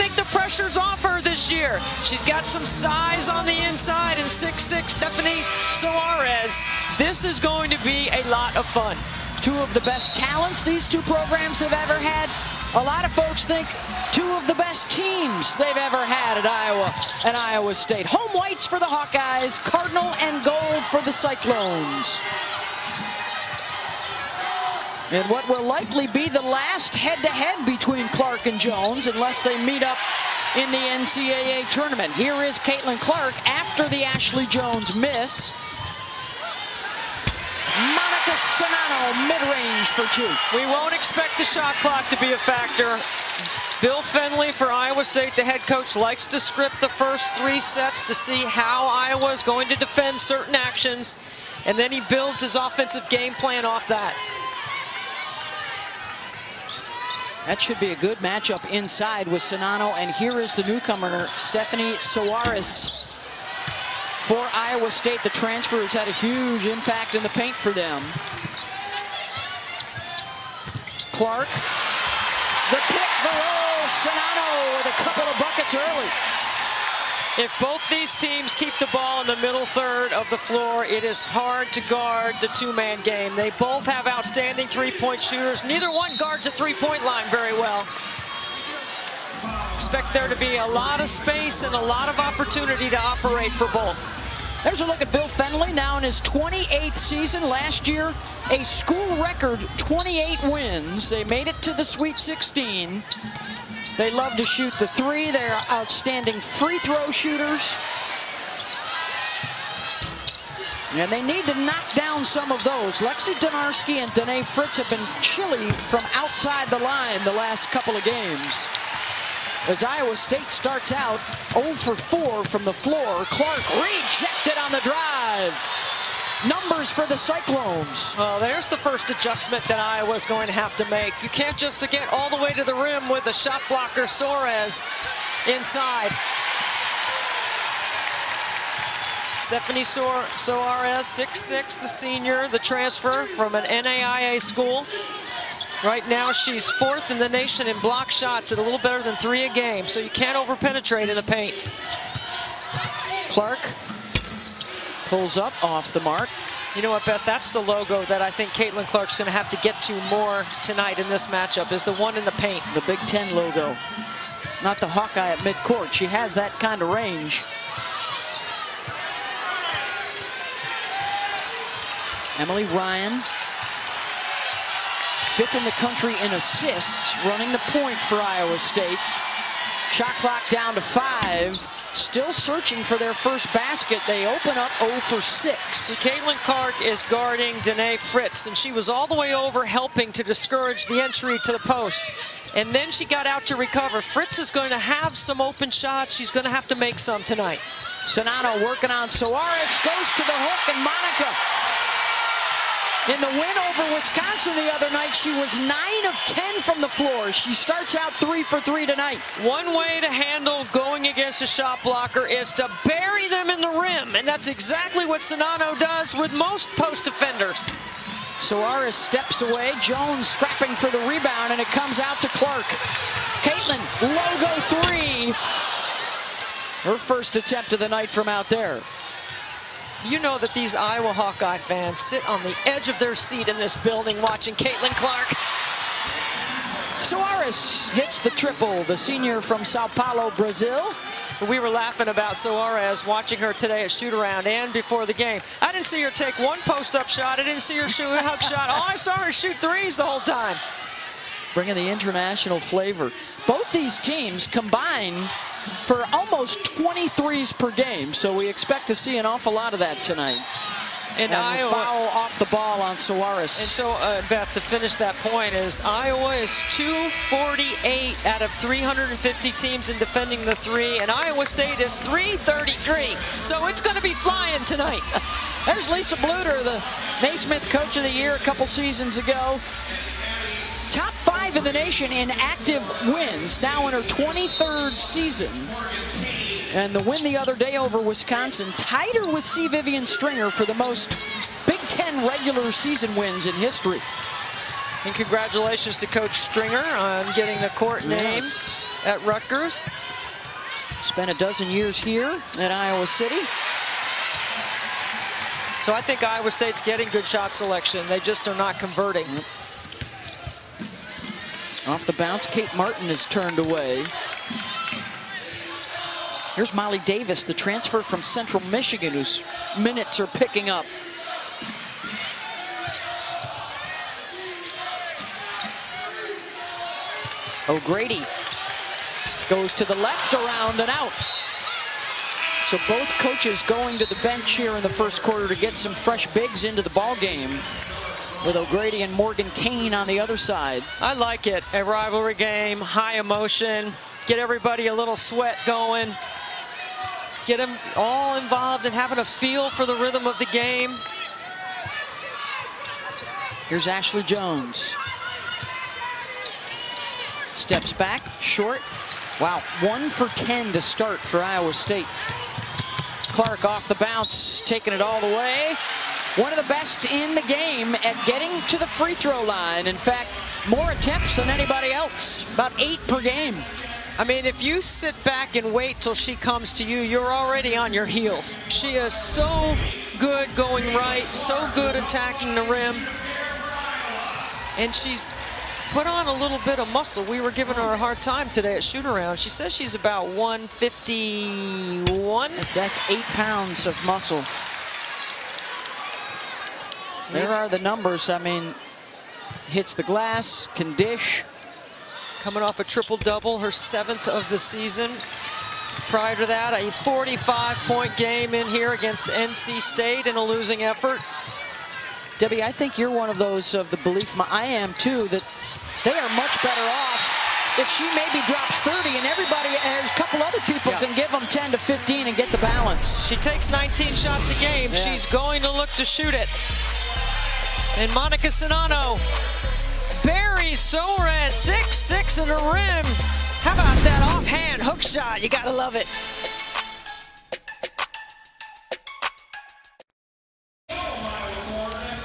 think the pressure's off her this year. She's got some size on the inside, and 6'6" Stephanie Soares. This is going to be a lot of fun. Two of the best talents these two programs have ever had. A lot of folks think two of the best teams they've ever had at Iowa and Iowa State. Home whites for the Hawkeyes, cardinal and gold for the Cyclones. And what will likely be the last head-to-head between Clark and Jones, unless they meet up in the NCAA tournament. Here is Caitlin Clark after the Ashley Jones miss. Monica Sonano, mid-range for two. We won't expect the shot clock to be a factor. Bill Fenley for Iowa State, the head coach, likes to script the first 3 sets to see how Iowa is going to defend certain actions, and then he builds his offensive game plan off that. That should be a good matchup inside with Sonano, and here is the newcomer, Stephanie Soares. For Iowa State, the transfer has had a huge impact in the paint for them. Clark, the pick, the roll, Sonano with a couple of buckets early. If both these teams keep the ball in the middle third of the floor, it is hard to guard the two-man game. They both have outstanding three-point shooters. Neither one guards the three-point line very well. Expect there to be a lot of space and a lot of opportunity to operate for both. There's a look at Bill Fenley, now in his 28th season. Last year, a school record 28 wins. They made it to the Sweet 16. They love to shoot the three. They're outstanding free throw shooters. And they need to knock down some of those. Lexi Donarski and Danae Fritz have been chilly from outside the line the last couple of games. As Iowa State starts out 0 for 4 from the floor. Clark rejected on the drive. Numbers for the Cyclones. Well, there's the first adjustment that Iowa's going to have to make. You can't just get all the way to the rim with the shot blocker Soares inside. Stephanie Soares, 6'6", the senior, the transfer from an NAIA school. Right now, she's 4th in the nation in block shots at a little better than 3 a game, so you can't over-penetrate in the paint. Clark pulls up off the mark. You know what, Beth? That's the logo that I think Caitlin Clark's going to have to get to more tonight in this matchup, is the one in the paint. The Big Ten logo, not the Hawkeye at midcourt. She has that kind of range. Emily Ryan, 5th in the country in assists, running the point for Iowa State. Shot clock down to 5. Still searching for their first basket. They open up 0 for 6. Caitlin Clark is guarding Danae Fritz, and she was all the way over helping to discourage the entry to the post. And then she got out to recover. Fritz is going to have some open shots. She's going to have to make some tonight. Sonano working on Soares, goes to the hook, and Monica. In the win over Wisconsin the other night, she was 9 of 10 from the floor. She starts out 3 for 3 tonight. One way to handle going against a shot blocker is to bury them in the rim, and that's exactly what Sonano does with most post defenders. Soares steps away, Jones scrapping for the rebound, and it comes out to Clark. Caitlin, logo 3. Her first attempt of the night from out there. You know that these Iowa Hawkeye fans sit on the edge of their seat in this building watching Caitlin Clark. Soares hits the triple, the senior from Sao Paulo, Brazil. We were laughing about Soares, watching her today at shoot-around and before the game. I didn't see her take one post-up shot. I didn't see her shoot a hook shot. All I saw her shoot threes the whole time. Bringing the international flavor. Both these teams combine for almost 23s per game, so we expect to see an awful lot of that tonight. And Iowa foul off the ball on Soares. And so, Beth, to finish that point, is Iowa is 248 out of 350 teams in defending the three, and Iowa State is 333. So it's going to be flying tonight. There's Lisa Bluter, the Naismith Coach of the Year a couple seasons ago. Top 5 in the nation in active wins, now in her 23rd season. And the win the other day over Wisconsin tied her with C. Vivian Stringer for the most Big Ten regular season wins in history. And congratulations to Coach Stringer on getting the court names. at Rutgers. Spent a dozen years here at Iowa City. So I think Iowa State's getting good shot selection. They just are not converting. Off the bounce, Kate Martin is turned away. Here's Molly Davis, the transfer from Central Michigan, whose minutes are picking up. O'Grady goes to the left, around and out. So both coaches going to the bench here in the first quarter to get some fresh bigs into the ball game, with O'Grady and Morgan Kane on the other side. I like it. A rivalry game, high emotion, get everybody a little sweat going, get them all involved and having a feel for the rhythm of the game. Here's Ashley Jones. Steps back, short. Wow, 1 for 10 to start for Iowa State. Clark off the bounce, taking it all the way. One of the best in the game at getting to the free throw line. In fact, more attempts than anybody else, about 8 per game. I mean, if you sit back and wait till she comes to you, you're already on your heels. She is so good going right, so good attacking the rim. And she's put on a little bit of muscle. We were giving her a hard time today at shoot around. She says she's about 151. That's 8 pounds of muscle. There are the numbers. I mean, hits the glass, can dish. Coming off a triple-double, her 7th of the season. Prior to that, a 45-point game in here against NC State in a losing effort. Debbie, I think you're one of those of the belief, I am too, that they are much better off if she maybe drops 30 and everybody, and a couple other people can give them 10 to 15 and get the balance. She takes 19 shots a game. She's going to look to shoot it. And Monica Sinano buries Soares, 6-6 in the rim. How about that offhand hook shot? You gotta love it.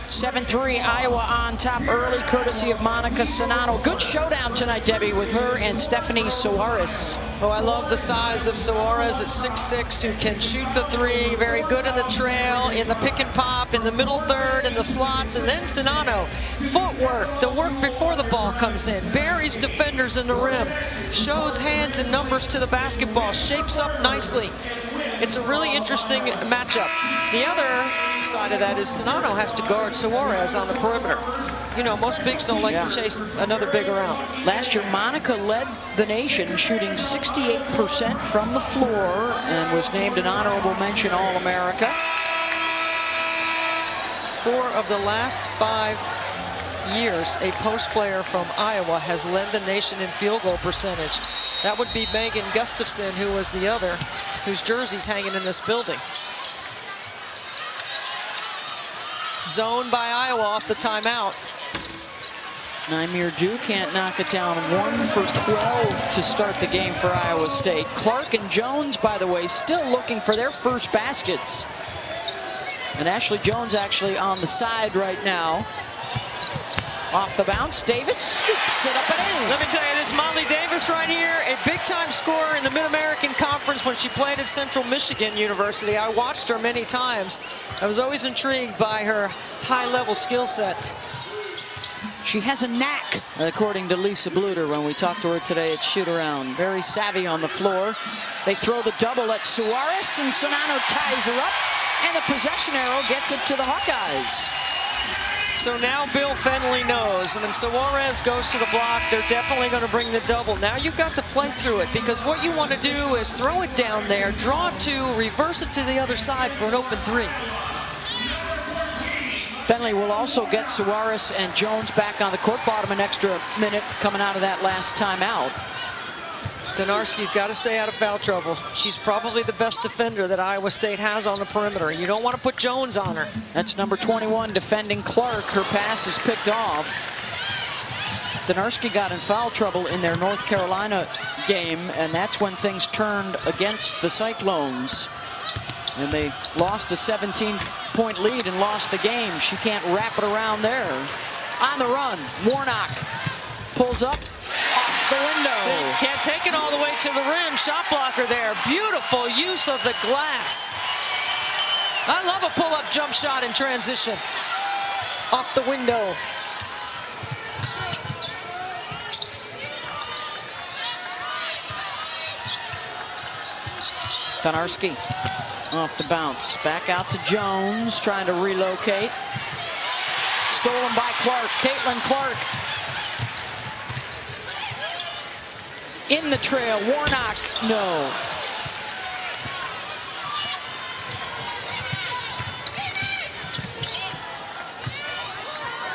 (7-3) Iowa on top early, courtesy of Monica Sinano. Good showdown tonight, Debbie, with her and Stephanie Soares. Oh, I love the size of Soares at 6'6", who can shoot the three, very good in the trail, in the pick and pop, in the middle third, in the slots, and then Sinano. Footwork, the work before the ball comes in, buries defenders in the rim, shows hands and numbers to the basketball, shapes up nicely. It's a really interesting matchup. The other side of that is Sinano has to guard Soares on the perimeter. You know, most bigs don't like to chase another big around. Last year, Monica led the nation, shooting 68% from the floor, and was named an honorable mention All-America. 4 of the last 5 years, a post player from Iowa has led the nation in field goal percentage. That would be Megan Gustafson, who was the other, whose jersey's hanging in this building. Zone by Iowa off the timeout. Naimir Dew can't knock it down. 1 for 12 to start the game for Iowa State. Clark and Jones, by the way, still looking for their first baskets. And Ashley Jones actually on the side right now. Off the bounce, Davis scoops it up and in. Let me tell you, this Molly Davis right here, a big-time scorer in the Mid-American Conference when she played at Central Michigan University. I watched her many times. I was always intrigued by her high-level skill set. She has a knack, according to Lisa Bluter when we talked to her today at shoot-around. Very savvy on the floor. They throw the double at Soares, and Sinano ties her up, and the possession arrow gets it to the Hawkeyes. So now Bill Fenley knows when Soares goes to the block, they're definitely going to bring the double. Now you've got to play through it, because what you want to do is throw it down there, draw 2, reverse it to the other side for an open 3. Fenley will also get Soares and Jones back on the court. Bottom an extra minute coming out of that last timeout. Donarski's got to stay out of foul trouble. She's probably the best defender that Iowa State has on the perimeter. You don't want to put Jones on her. That's number 21 defending Clark. Her pass is picked off. Donarski got in foul trouble in their North Carolina game, and that's when things turned against the Cyclones. And they lost a 17-point lead and lost the game. She can't wrap it around there. On the run, Warnock pulls up off the the window. See, can't take it all the way to the rim. Shot blocker there. Beautiful use of the glass. I love a pull-up jump shot in transition. Off the window. Donarski off the bounce. Back out to Jones, trying to relocate. Stolen by Clark. Caitlin Clark. In the trail. Warnock, no.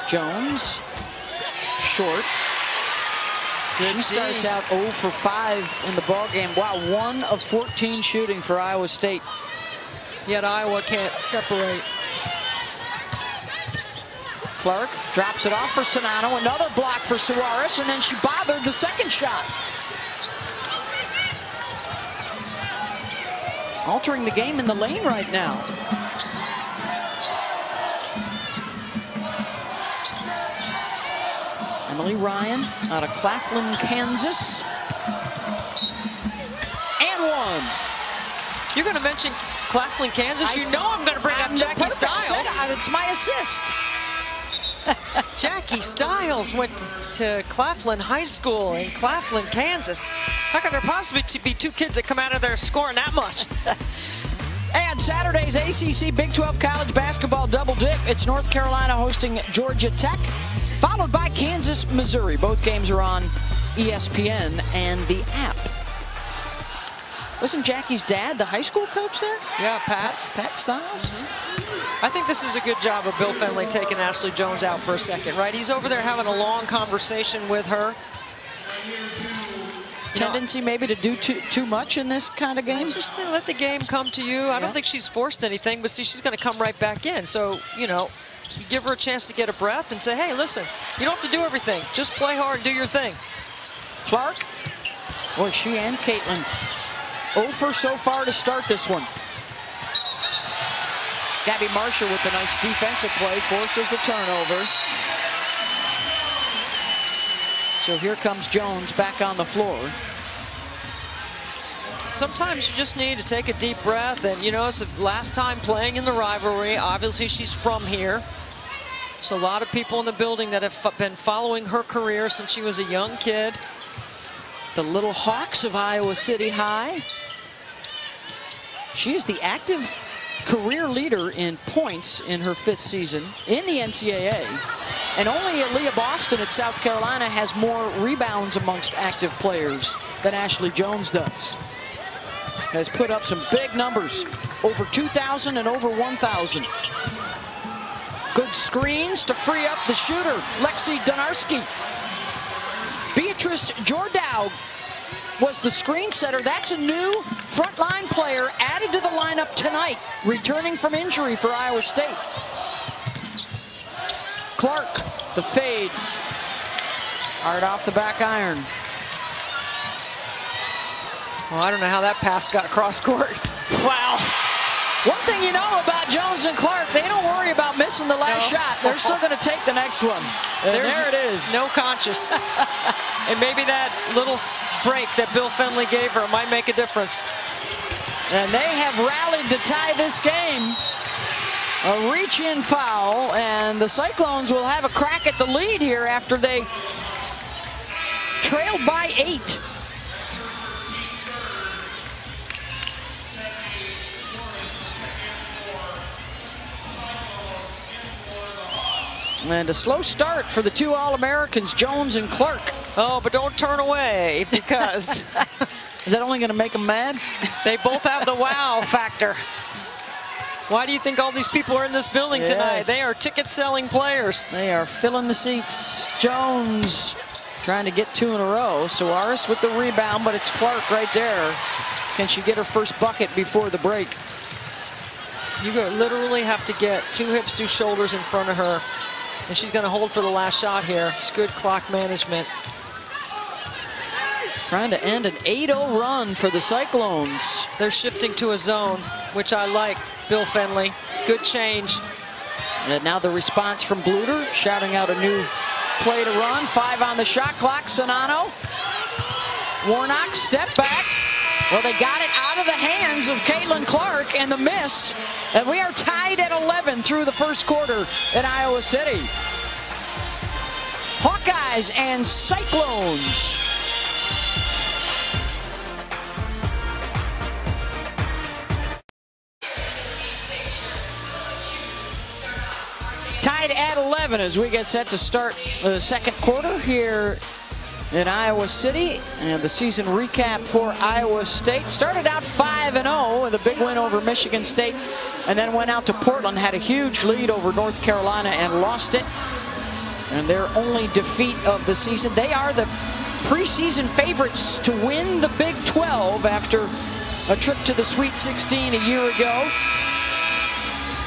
Jones, short. She starts out 0 for 5 in the ballgame. Wow, 1 of 14 shooting for Iowa State. Yet Iowa can't separate. Clark drops it off for Sonano. Another block for Suarez, and then she bothered the second shot. Altering the game in the lane right now. Emily Ryan out of Claflin, Kansas. And one. You're going to mention Claflin, Kansas. You know I'm going to bring up Jackie Stiles. It's my assist. Jackie Stiles went to Claflin High School in Claflin, Kansas. How could there possibly be 2 kids that come out of there scoring that much? And Saturday's ACC Big 12 college basketball double dip. It's North Carolina hosting Georgia Tech, followed by Kansas, Missouri. Both games are on ESPN and the app. Wasn't Jackie's dad the high school coach there? Yeah, Pat Stiles. I think this is a good job of Bill Fennelly taking Ashley Jones out for a second, right? He's over there having a long conversation with her. Tendency maybe to do too much in this kind of game? Just let the game come to you. I don't think she's forced anything, but see, she's going to come right back in. So, you know, you give her a chance to get a breath and say, hey, listen, you don't have to do everything. Just play hard and do your thing. Clark. Boy, she and Caitlin 0 for so far to start this one. Gabby Marshall with a nice defensive play forces the turnover. So here comes Jones back on the floor. Sometimes you just need to take a deep breath, and you know, it's the last time playing in the rivalry. Obviously, she's from here. There's a lot of people in the building that have been following her career since she was a young kid. The Little Hawks of Iowa City High. She is the active career leader in points in her 5th season in the NCAA. And only Aaliyah Boston at South Carolina has more rebounds amongst active players than Ashley Jones does. Has put up some big numbers, over 2,000 and over 1,000. Good screens to free up the shooter, Lexi Donarski. Beatrice Jordow was the screen setter. That's a new frontline player added to the lineup tonight, returning from injury for Iowa State. Clark, the fade. Hard off the back iron. Well, I don't know how that pass got cross court. Wow. One thing you know about Jones and Clark, they don't worry about missing the last shot. They're still going to take the next one. And there it is. No conscious. And maybe that little break that Bill Fennelly gave her might make a difference. And they have rallied to tie this game. A reach-in foul, and the Cyclones will have a crack at the lead here after they trailed by 8. And a slow start for the 2 All-Americans, Jones and Clark. Oh, but don't turn away, because is that only going to make them mad? They both have the wow factor. Why do you think all these people are in this building tonight? They are ticket-selling players. They are filling the seats. Jones trying to get 2 in a row. Suarez with the rebound, but it's Clark right there. Can she get her first bucket before the break? You literally have to get 2 hips, 2 shoulders in front of her. And she's going to hold for the last shot here. It's good clock management. Trying to end an 8-0 run for the Cyclones. They're shifting to a zone, which I like. Bill Fennelly, good change. And now the response from Bluter, shouting out a new play to run. 5 on the shot clock, Sonano. Warnock, step back. Well, they got it out of the hands of Caitlin Clark, and the miss. And we are tied at 11 through the first quarter at Iowa City. Hawkeyes and Cyclones. Tied at 11 as we get set to start the second quarter here in Iowa City. And the season recap for Iowa State. Started out 5-0 with a big win over Michigan State, and then went out to Portland, had a huge lead over North Carolina and lost it. And their only defeat of the season. They are the preseason favorites to win the Big 12 after a trip to the Sweet 16 a year ago.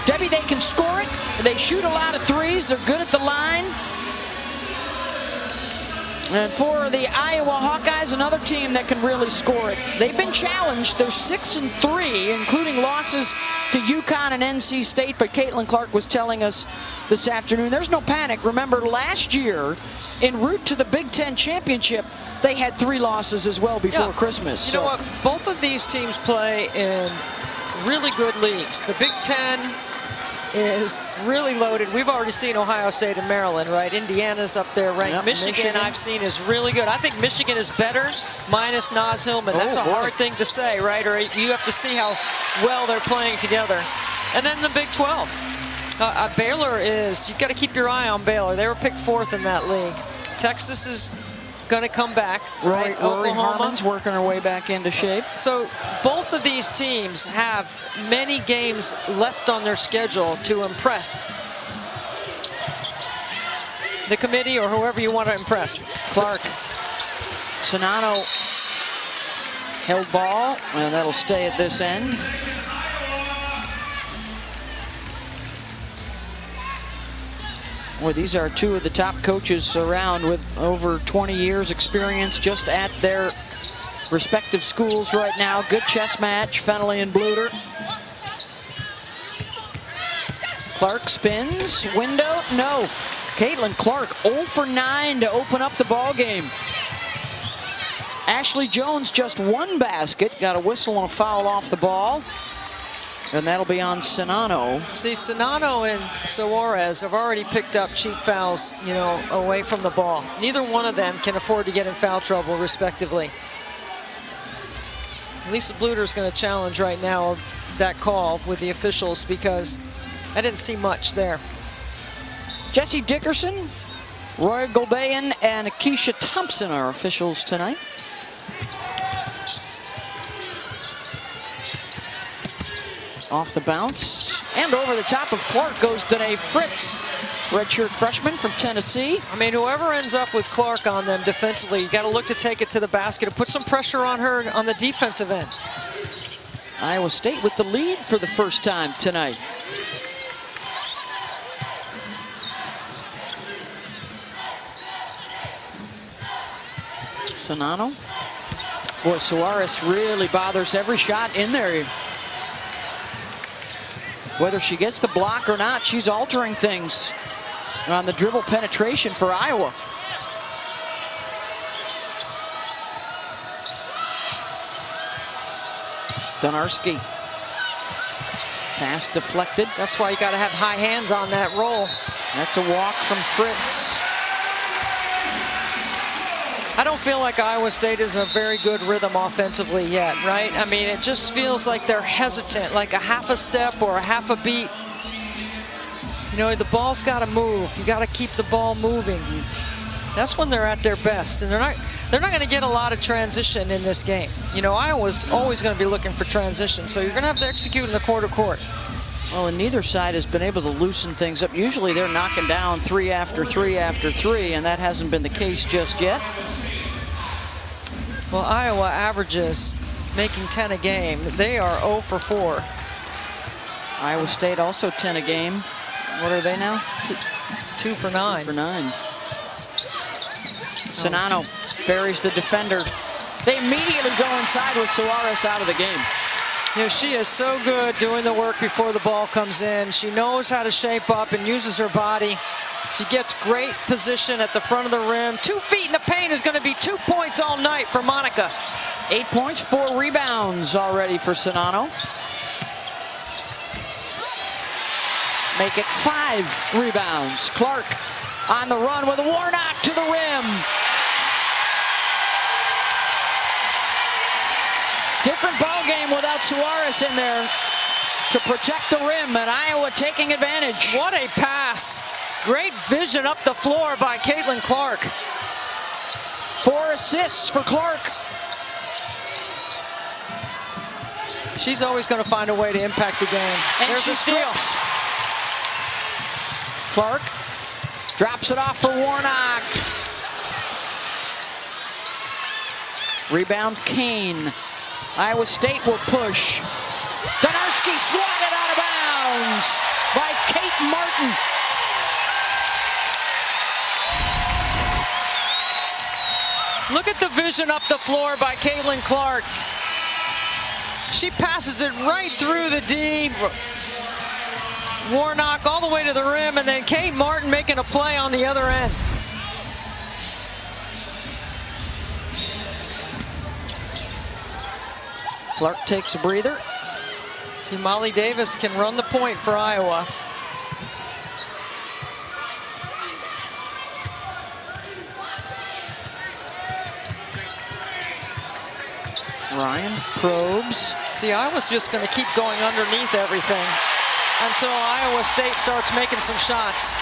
Debbie, they can score it. They shoot a lot of threes. They're good at the line. And for the Iowa Hawkeyes, another team that can really score it. They've been challenged. They're 6-3, including losses to UConn and NC State. But Caitlin Clark was telling us this afternoon, there's no panic. Remember, last year, en route to the Big Ten championship, they had 3 losses as well before Christmas. You know what? Both of these teams play in really good leagues. The Big Ten is really loaded. We've already seen Ohio State and Maryland, right? Indiana's up there ranked. Yep, Michigan, I've seen, is really good. I think Michigan is better, minus Naz Hillman. That's a hard thing to say, right? Or you have to see how well they're playing together. And then the Big 12. Baylor is, you've got to keep your eye on Baylor. They were picked 4th in that league. Texas is going to come back, right? Rory Oklahoma. Harmon's working her way back into shape. So both of these teams have many games left on their schedule to impress the committee or whoever you want to impress. Clark. Sonano held ball, and that'll stay at this end. Boy, these are 2 of the top coaches around with over 20 years experience just at their respective schools right now. Good chess match, Fennelly and Bluter. Clark spins, window, no. Caitlin Clark 0 for 9 to open up the ball game. Ashley Jones just 1 basket, got a whistle and a foul off the ball. And that'll be on Sonano. See, Sonano and Suarez have already picked up cheap fouls, you know, away from the ball. Neither one of them can afford to get in foul trouble, respectively. Lisa Bluter's going to challenge right now that call with the officials because I didn't see much there. Jesse Dickerson, Roy Golbayan, and Keisha Thompson are officials tonight. Off the bounce, and over the top of Clark goes Danae Fritz, redshirt freshman from Tennessee. I mean, whoever ends up with Clark on them defensively, you got to look to take it to the basket and put some pressure on her on the defensive end. Iowa State with the lead for the first time tonight. Sonano. Boy, Suarez really bothers every shot in there. Whether she gets the block or not, she's altering things on the dribble penetration for Iowa. Donarski. Pass deflected. That's why you got to have high hands on that roll. That's a walk from Fritz. I don't feel like Iowa State is a very good rhythm offensively yet, right? I mean, it just feels like they're hesitant, like a half a step or a half a beat. You know, the ball's got to move. You got to keep the ball moving. That's when they're at their best, and they're not going to get a lot of transition in this game. You know, Iowa's always going to be looking for transition, so you're going to have to execute in the quarter court. Well, and neither side has been able to loosen things up. Usually they're knocking down 3 after 3 after 3, and that hasn't been the case just yet. Well, Iowa averages making 10 a game. They are 0 for 4. Iowa State also 10 a game. What are they now? 2 for 9. 2 for 9. Sonano buries the defender. They immediately go inside with Suarez out of the game. You know, she is so good doing the work before the ball comes in. She knows how to shape up and uses her body. She gets great position at the front of the rim. 2 feet in the paint is going to be 2 points all night for Monica. 8 points, 4 rebounds already for Sonano. Make it 5 rebounds. Clark on the run with a Warnock to the rim. Different ball game without Suarez in there to protect the rim, and Iowa taking advantage. What a pass. Great vision up the floor by Caitlin Clark. 4 assists for Clark. She's always going to find a way to impact the game. And there's she a steal. steals. Clark drops it off for Warnock. Rebound Kane. Iowa State will push. Donarski swatted out of bounds by Kate Martin. Look at the vision up the floor by Caitlin Clark. She passes it right through the D. Warnock all the way to the rim, and then Kate Martin making a play on the other end. Clark takes a breather. See, Molly Davis can run the point for Iowa. Ryan probes. See, Iowa's just going to keep going underneath everything until Iowa State starts making some shots.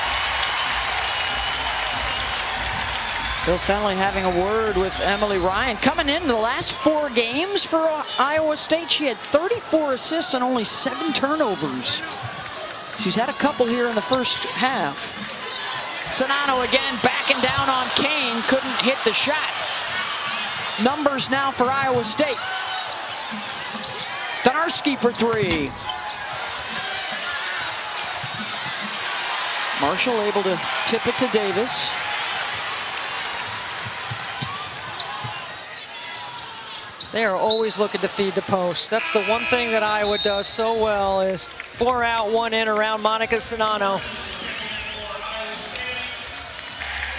Bill Fennelly having a word with Emily Ryan. Coming in the last 4 games for Iowa State, she had 34 assists and only 7 turnovers. She's had a couple here in the first half. Sonano again backing down on Kane, couldn't hit the shot. Numbers now for Iowa State. Donarski for 3. Marshall able to tip it to Davis. They are always looking to feed the post. That's the one thing that Iowa does so well, is 4 out, 1 in around Monica Sonano.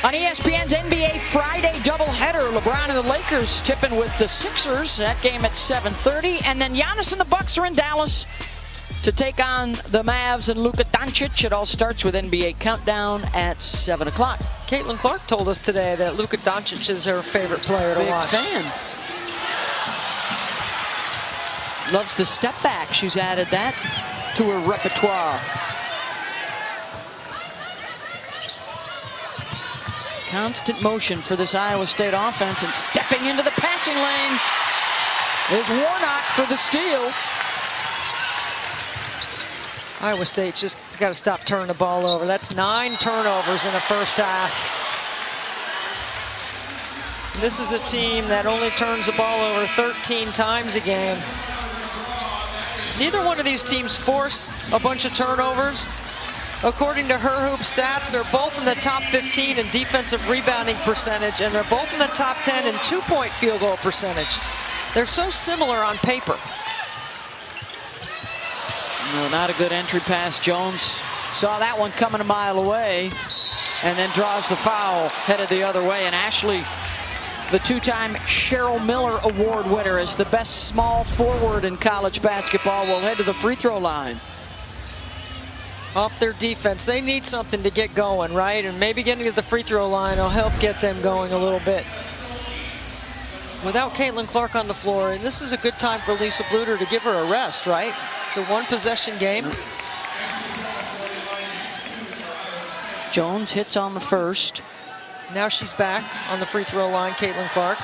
On ESPN's NBA Friday doubleheader, LeBron and the Lakers tipping with the Sixers. That game at 7:30. And then Giannis and the Bucks are in Dallas to take on the Mavs and Luka Doncic. It all starts with NBA Countdown at 7 o'clock. Caitlin Clark told us today that Luka Doncic is her favorite player to watch. Big fan. Loves the step back. She's added that to her repertoire. Constant motion for this Iowa State offense, and stepping into the passing lane is Warnock for the steal. Iowa State just got to stop turning the ball over. That's 9 turnovers in the first half. This is a team that only turns the ball over 13 times a game. Neither one of these teams force a bunch of turnovers. According to Her Hoop stats, they're both in the top 15 in defensive rebounding percentage, and they're both in the top 10 in 2-point field goal percentage. They're so similar on paper. No, not a good entry pass. Jones saw that one coming a mile away and then draws the foul, headed the other way. And Ashley, the 2-time Cheryl Miller Award winner as the best small forward in college basketball, will head to the free throw line. Off their defense, they need something to get going, right? And maybe getting to the free throw line will help get them going a little bit. Without Caitlin Clark on the floor, and this is a good time for Lisa Bluter to give her a rest, right? It's a 1-possession game. Jones hits on the first. Now she's back on the free throw line, Caitlin Clark.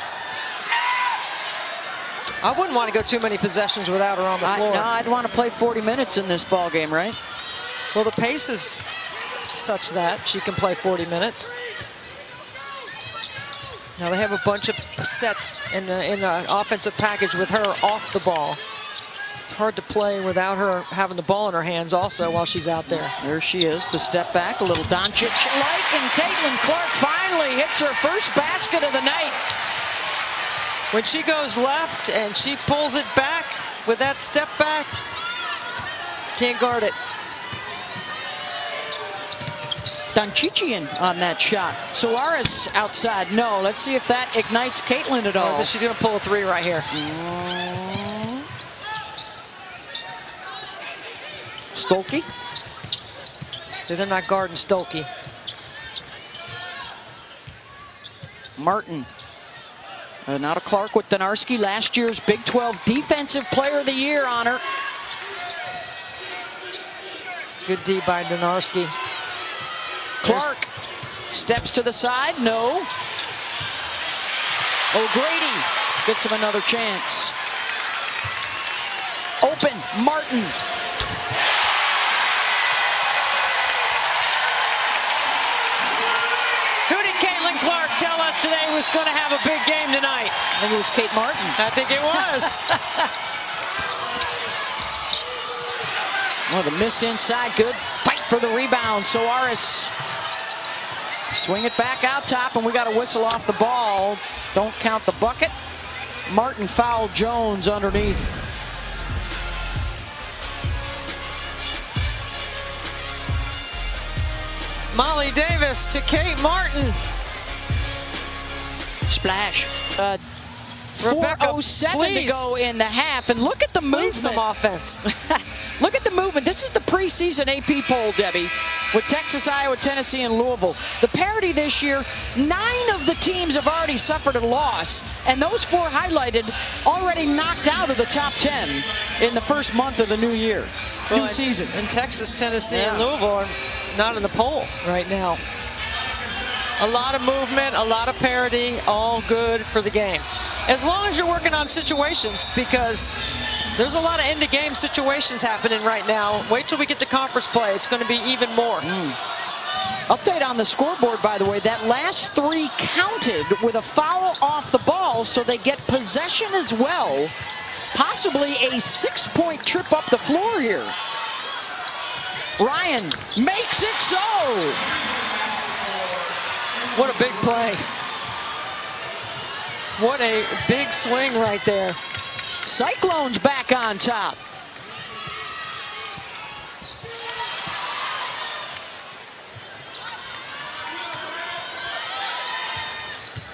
I wouldn't want to go too many possessions without her on the floor. No, I'd want to play 40 minutes in this ball game, right? Well, the pace is such that she can play 40 minutes. Now they have a bunch of sets in the offensive package with her off the ball. It's hard to play without her having the ball in her hands also while she's out there. There she is, the step back, a little Doncic-like, and Caitlin Clark finally hits her first basket of the night. When she goes left and she pulls it back with that step back, can't guard it. Donchichian on that shot. Suarez outside. No. Let's see if that ignites Caitlin at all. She's going to pull a three right here. Stolke. They're not guarding Stolke. Martin. Now to Clark with Donarski, last year's Big 12 Defensive Player of the Year honor. Good D by Donarski. Clark steps to the side, no. O'Grady gets him another chance. Open, Martin. Who did Caitlin Clark tell us today was going to have a big game tonight? I think it was Kate Martin. I think it was. Well, the miss inside, good fight for the rebound. Suarez swing it back out top, and we got a whistle off the ball. Don't count the bucket. Martin fouled Jones underneath. Molly Davis to Kate Martin. Splash. Rebecca, 4:07 to go in the half, and look at the movement. Some offense. Look at the movement. This is the preseason AP poll, Debbie, with Texas, Iowa, Tennessee, and Louisville. The parity this year, 9 of the teams have already suffered a loss, and those 4 highlighted already knocked out of the top 10 in the first month of the new year, new season. And Texas, Tennessee, and Louisville are not in the poll right now. A lot of movement, a lot of parity, all good for the game. As long as you're working on situations, because there's a lot of end-of-game situations happening right now. Wait till we get to conference play. It's going to be even more. Update on the scoreboard, by the way. That last 3 counted with a foul off the ball, so they get possession as well. Possibly a 6-point trip up the floor here. Ryan makes it so. What a big play. What a big swing right there. Cyclones back on top.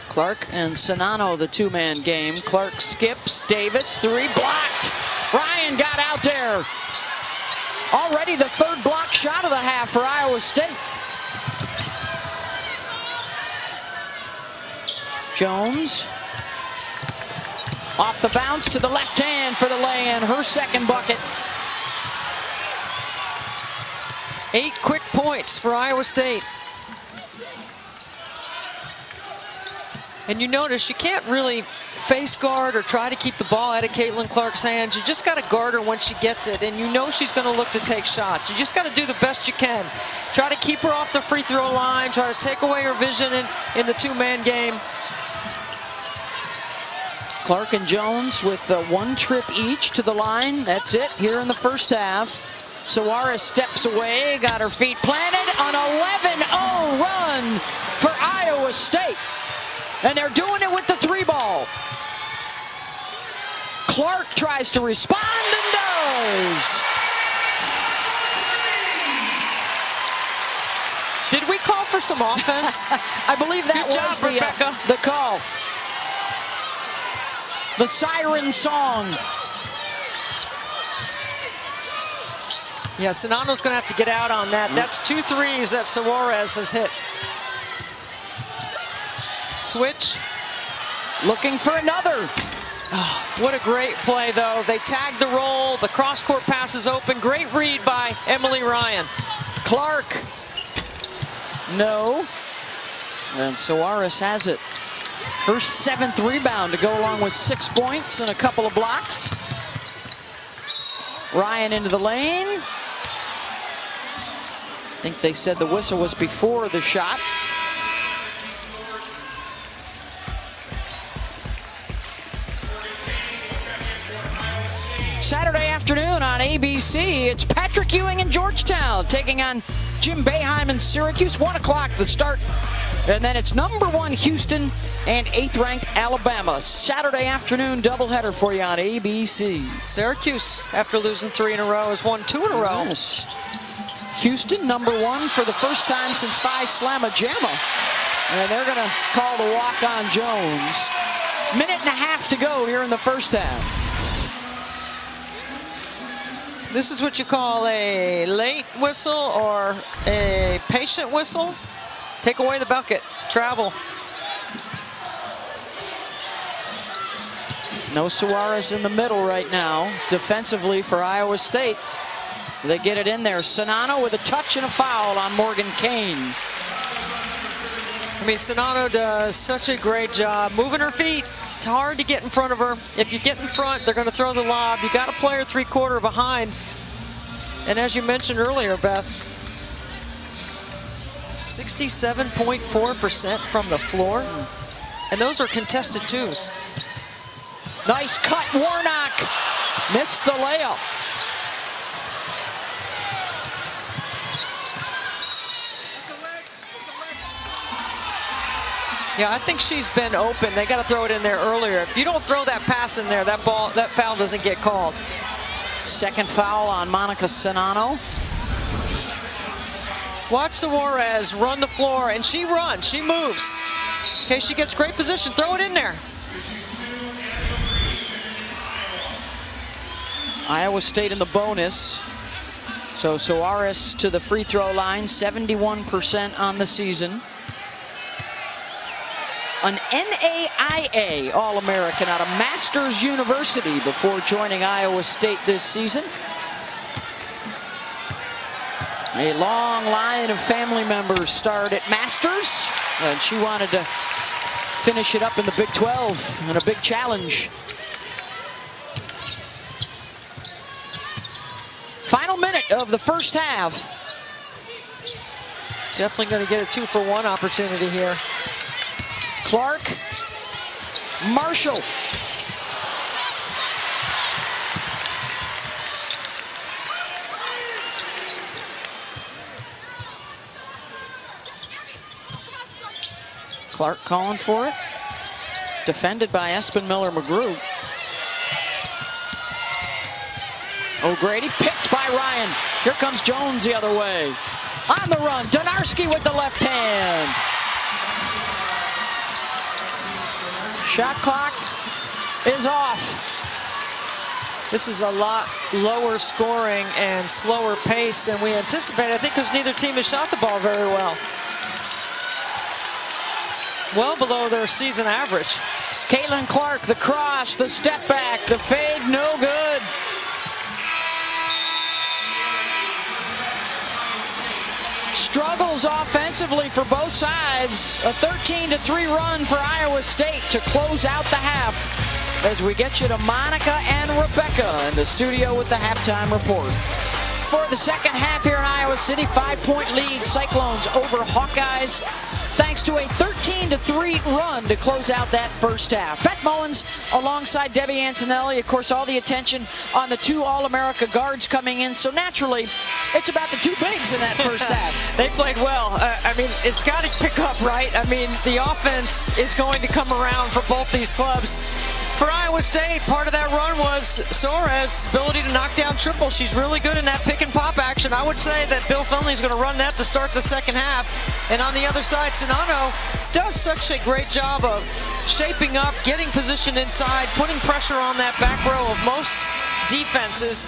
Clark and Sonano, the 2-man game. Clark skips, Davis, 3 blocked. Ryan got out there. Already the 3rd block shot of the half for Iowa State. Jones. Off the bounce to the left hand for the lay-in, her 2nd bucket. 8 quick points for Iowa State. And you notice you can't really face guard or try to keep the ball out of Caitlin Clark's hands. You just got to guard her when she gets it, and you know she's going to look to take shots. You just got to do the best you can. Try to keep her off the free throw line, try to take away her vision in the 2-man game. Clark and Jones with 1 trip each to the line. That's it here in the first half. Suarez steps away, got her feet planted. An 11-0 run for Iowa State. And they're doing it with the 3-ball. Clark tries to respond and does. Did we call for some offense? I believe that was the call. The siren song. Yeah, Sonano's going to have to get out on that. That's 2 threes that Suarez has hit. Switch. Looking for another. Oh, what a great play, though. They tagged the roll. The cross-court pass is open. Great read by Emily Ryan. Clark. No. And Suarez has it. Her 7th rebound to go along with 6 points and a couple of blocks. Ryan into the lane. I think they said the whistle was before the shot. Saturday afternoon on ABC, it's Patrick Ewing in Georgetown taking on Jim Boeheim in Syracuse. 1 o'clock the start. And then it's #1 Houston and 8th-ranked Alabama. Saturday afternoon doubleheader for you on ABC. Syracuse, after losing 3 in a row, has won 2 in a row. Yes. Houston, #1 for the first time since Phi Slamma Jamma. And they're going to call the walk on Jones. Minute and a half to go here in the first half. This is what you call a late whistle or a patient whistle. Take away the bucket. Travel. No Suarez in the middle right now. Defensively for Iowa State. They get it in there. Sonano with a touch and a foul on Morgan Kane. I mean, Sonano does such a great job moving her feet. It's hard to get in front of her. If you get in front, they're going to throw the lob. You got a player 3/4 behind. And as you mentioned earlier, Beth, 67.4% from the floor. And those are contested twos. Nice cut, Warnock. Missed the layup. Yeah, I think she's been open. They got to throw it in there earlier. If you don't throw that pass in there, that foul doesn't get called. Second foul on Monica Sonano. Watch Suarez run the floor, and she runs, she moves. Okay, she gets great position, throw it in there. Iowa State in the bonus. So Suarez to the free throw line, 71% on the season. An NAIA All-American out of Masters University before joining Iowa State this season. A long line of family members starred at Masters, and she wanted to finish it up in the Big 12 and a big challenge. Final minute of the first half. Definitely going to get a 2-for-1 opportunity here. Clark, Marshall. Clark calling for it. Defended by Espen Miller-McGrew. O'Grady picked by Ryan. Here comes Jones the other way. On the run, Donarski with the left hand. Shot clock is off. This is a lot lower scoring and slower pace than we anticipated, I think, because neither team has shot the ball very well. Well below their season average. Caitlin Clark, the cross, the step back, the fade, no good. Struggles offensively for both sides. A 13-3 run for Iowa State to close out the half. As we get you to Monica and Rebecca in the studio with the halftime report. For the second half here in Iowa City, 5-point lead, Cyclones over Hawkeyes, thanks to a 13-3 run to close out that first half. Beth Mullins alongside Debbie Antonelli. Of course, all the attention on the two All-America guards coming in. So naturally, it's about the two bigs in that first half. They played well. I mean, it's got to pick up, right? I mean, the offense is going to come around for both these clubs. For Iowa State, part of that run was Suarez's ability to knock down triples. She's really good in that pick and pop action. I would say that Bill Finley is going to run that to start the second half. And on the other side, Sonano does such a great job of shaping up, getting positioned inside, putting pressure on that back row of most defenses,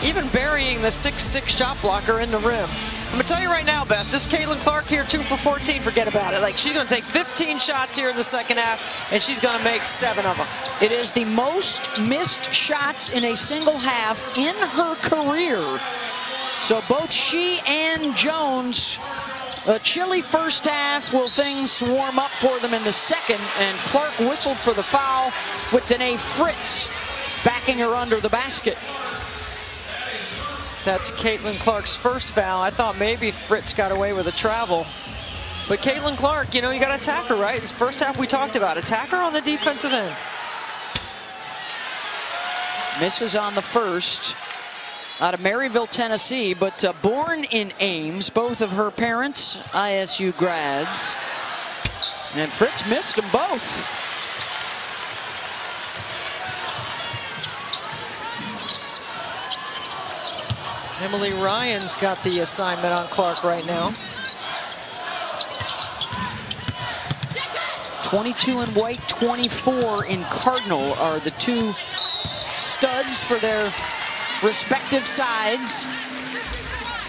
even burying the 6'6" shot blocker in the rim. I'm going to tell you right now, Beth, this Caitlin Clark here, 2 for 14, forget about it. Like, she's going to take 15 shots here in the second half, and she's going to make 7 of them. It is the most missed shots in a single half in her career. So both she and Jones, a chilly first half. Will things warm up for them in the second? And Clark whistled for the foul with Danae Fritz backing her under the basket. That's Caitlin Clark's first foul. I thought maybe Fritz got away with a travel. But Caitlin Clark, you know, you got to attack her, right? This first half we talked about. Attack her on the defensive end. Misses on the first. Out of Maryville, Tennessee, but born in Ames. Both of her parents, ISU grads. And Fritz missed them both. Emily Ryan's got the assignment on Clark right now. 22 in White, 24 in Cardinal are the two studs for their respective sides.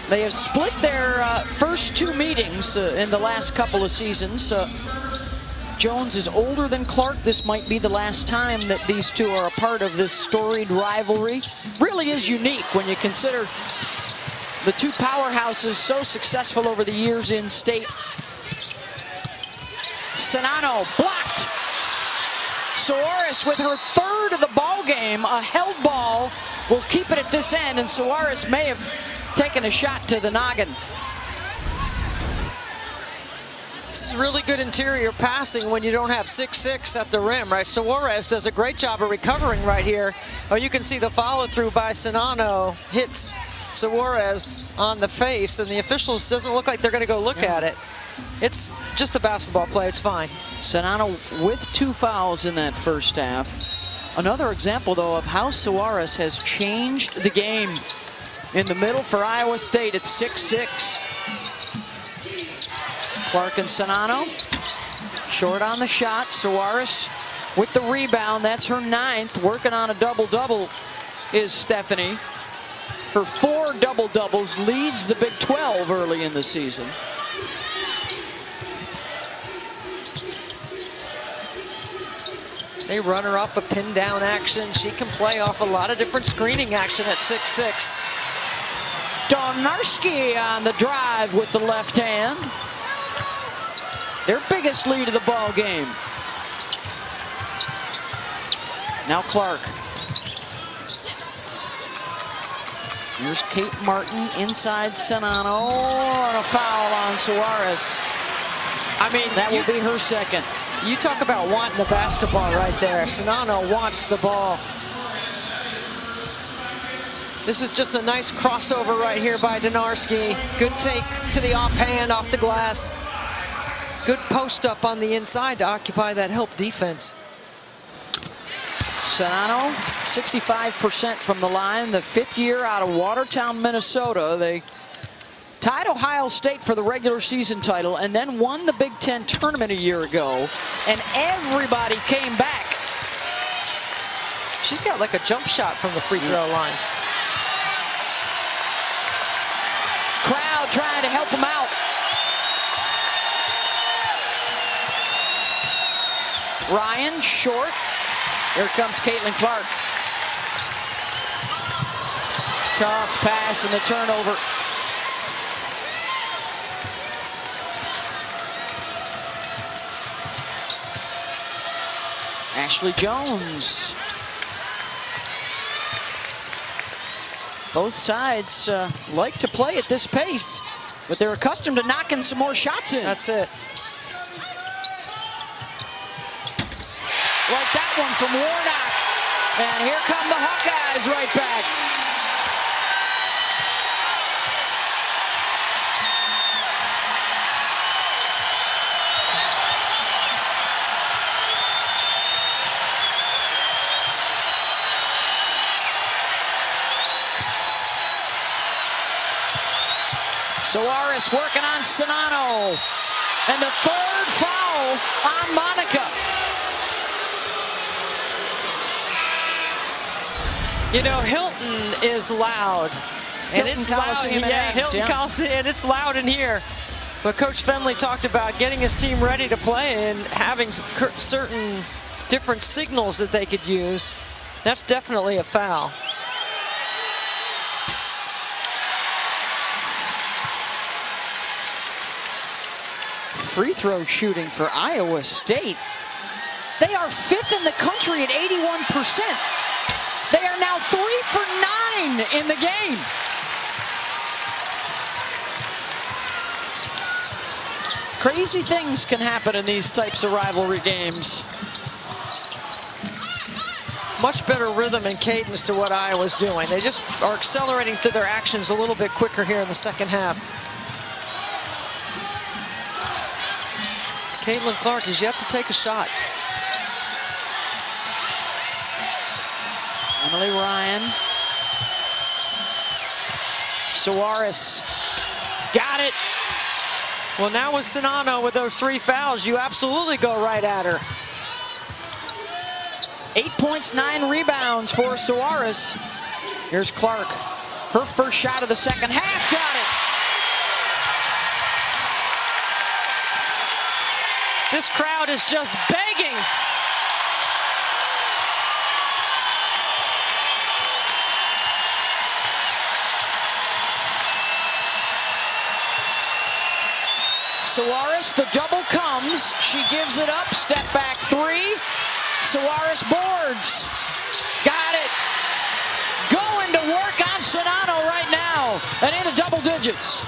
They have split their first two meetings in the last couple of seasons. Jones is older than Clark. This might be the last time that these two are a part of this storied rivalry. Really is unique when you consider the two powerhouses so successful over the years in state. Sonano blocked. Suarez with her third of the ball game. A held ball will keep it at this end, and Suarez may have taken a shot to the noggin. This is really good interior passing when you don't have 6'6" at the rim, right? Suarez does a great job of recovering right here. Oh, you can see the follow-through by Sonano hits Suarez on the face, and the officials doesn't look like they're going to go look at it. It's just a basketball play. It's fine. Sonano with 2 fouls in that first half. Another example, though, of how Suarez has changed the game. In the middle for Iowa State, it's 6'6". Clark and Sonano, short on the shot. Suarez with the rebound. That's her 9th. Working on a double-double is Stephanie. Her 4 double-doubles, leads the Big 12 early in the season. They run her off a pin down action. She can play off a lot of different screening action at 6'6". Donarski on the drive with the left hand. Their biggest lead of the ball game. Now Clark. Here's Kate Martin inside Sonano, and a foul on Suarez. I mean, that will be her 2nd. You talk about wanting the basketball right there. Sonano wants the ball. This is just a nice crossover right here by Donarski. Good take to the offhand off the glass. Good post up on the inside to occupy that help defense. Sonano, 65% from the line, the 5th year out of Watertown, Minnesota. They tied Ohio State for the regular season title and then won the Big Ten tournament a year ago, and everybody came back. She's got like a jump shot from the free throw line. Crowd trying to help them out. Ryan short. Here comes Caitlin Clark. Tough pass and the turnover. Ashley Jones. Both sides like to play at this pace, but they're accustomed to knocking some more shots in. That's it. Like that one from Warnock. And here come the Hawkeyes right back. Suarez working on Sonano. And the 3rd foul on Monica. You know, Hilton is loud. And Hilton it's loud. Coliseum in Yeah, Ames, Hilton Coliseum, and it's loud in here. But Coach Fenley talked about getting his team ready to play and having certain different signals that they could use. That's definitely a foul. Free throw shooting for Iowa State. They are 5th in the country at 81%. They are now 3 for 9 in the game. Crazy things can happen in these types of rivalry games. Much better rhythm and cadence to what Iowa's doing. They just are accelerating through their actions a little bit quicker here in the 2nd half. Caitlin Clark has yet to take a shot. Emily Ryan. Suarez got it. Well, now with Sinano with those 3 fouls, you absolutely go right at her. 8 points, 9 rebounds for Suarez. Here's Clark. Her first shot of the second half, got it. This crowd is just begging. Suarez, the double comes. She gives it up. Step back 3. Suarez boards. Got it. Going to work on Sinano right now. And into double digits.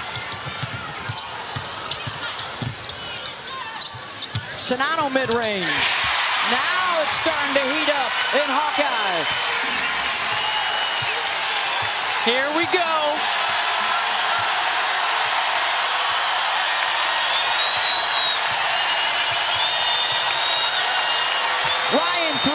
Sinano mid-range. Now it's starting to heat up in Hawkeye. Here we go. Ryan 3.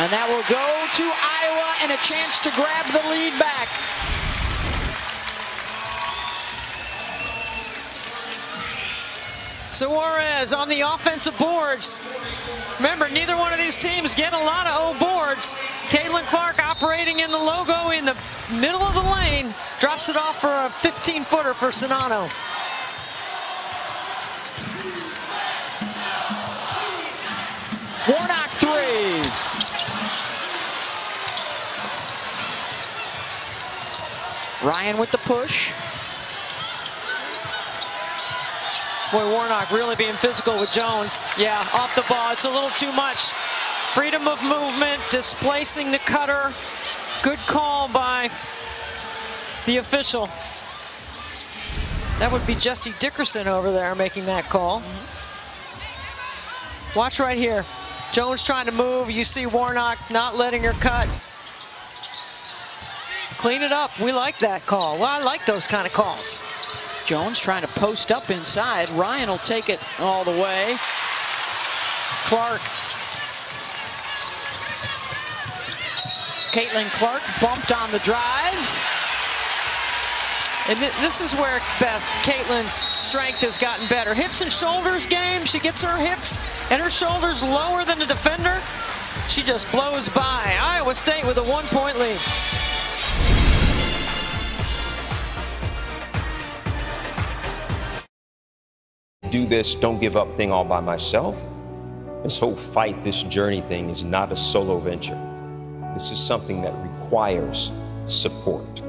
And that will go to Iowa and a chance to grab the lead back. Suarez on the offensive boards. Remember, neither one of these teams get a lot of O boards. Caitlin Clark operating in the logo in the middle of the lane. Drops it off for a 15-footer for Sinano. Warnock 3. Ryan with the push. Boy, Warnock really being physical with Jones. Yeah, off the ball, it's a little too much. Freedom of movement, displacing the cutter. Good call by the official. That would be Jesse Dickerson over there making that call. Watch right here. Jones trying to move. You see Warnock not letting her cut. Clean it up. We like that call. Well, I like those kind of calls. Jones trying to post up inside. Ryan will take it all the way. Clark. Caitlin Clark bumped on the drive. And this is where, Beth, Caitlin's strength has gotten better. Hips and shoulders game. She gets her hips and her shoulders lower than the defender. She just blows by. Iowa State with a 1-point lead. Do this, don't give up thing all by myself. This whole fight, this journey thing is not a solo venture. This is something that requires support.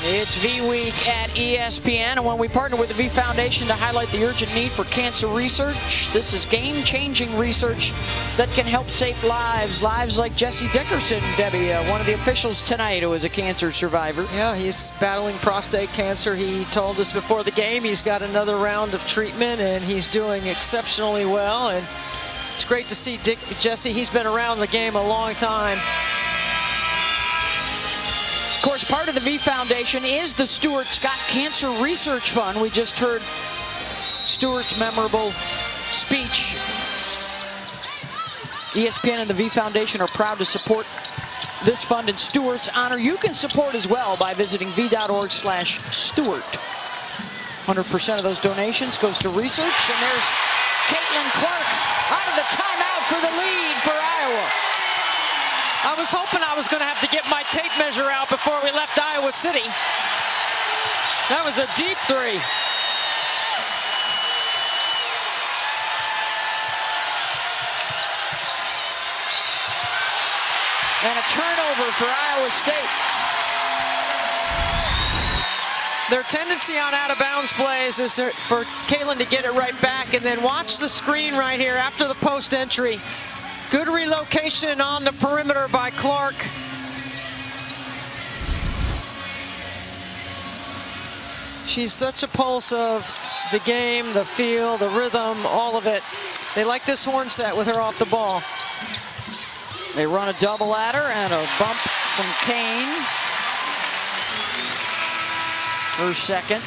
It's V Week at ESPN, and when we partner with the V Foundation to highlight the urgent need for cancer research, this is game-changing research that can help save lives. Lives like Jesse Dickerson, Debbie, one of the officials tonight who is a cancer survivor. Yeah, he's battling prostate cancer. He told us before the game he's got another round of treatment, and he's doing exceptionally well. And it's great to see Jesse. He's been around the game a long time. Of course, part of the V Foundation is the Stuart Scott Cancer Research Fund. We just heard Stuart's memorable speech. ESPN and the V Foundation are proud to support this fund in Stuart's honor. You can support as well by visiting v.org/Stuart. 100% of those donations goes to research, and there's Caitlin Clark out of the timeout for the lead for Iowa. I was hoping I was going to have to get my tape measure out before we left Iowa City. That was a deep 3. And a turnover for Iowa State. Their tendency on out-of-bounds plays is for Caitlin to get it right back, and then watch the screen right here after the post entry. Good relocation on the perimeter by Clark. She's such a pulse of the game, the feel, the rhythm, all of it. They like this horn set with her off the ball. They run a double at her and a bump from Kane. Her second.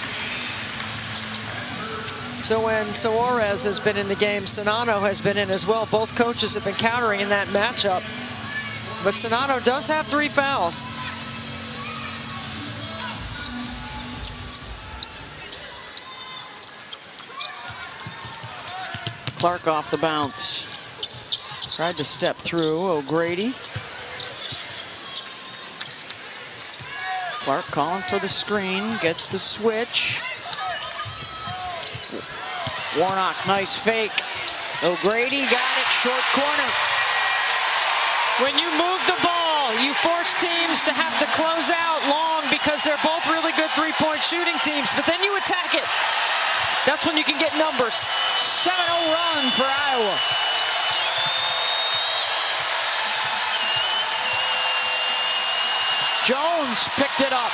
So when Suarez has been in the game, Sonano has been in as well. Both coaches have been countering in that matchup. But Sonano does have 3 fouls. Clark off the bounce. Tried to step through. O'Grady. Clark calling for the screen. Gets the switch. Warnock, nice fake. O'Grady got it, short corner. When you move the ball, you force teams to have to close out long because they're both really good three-point shooting teams, but then you attack it. That's when you can get numbers. 7-0 run for Iowa. Jones picked it up.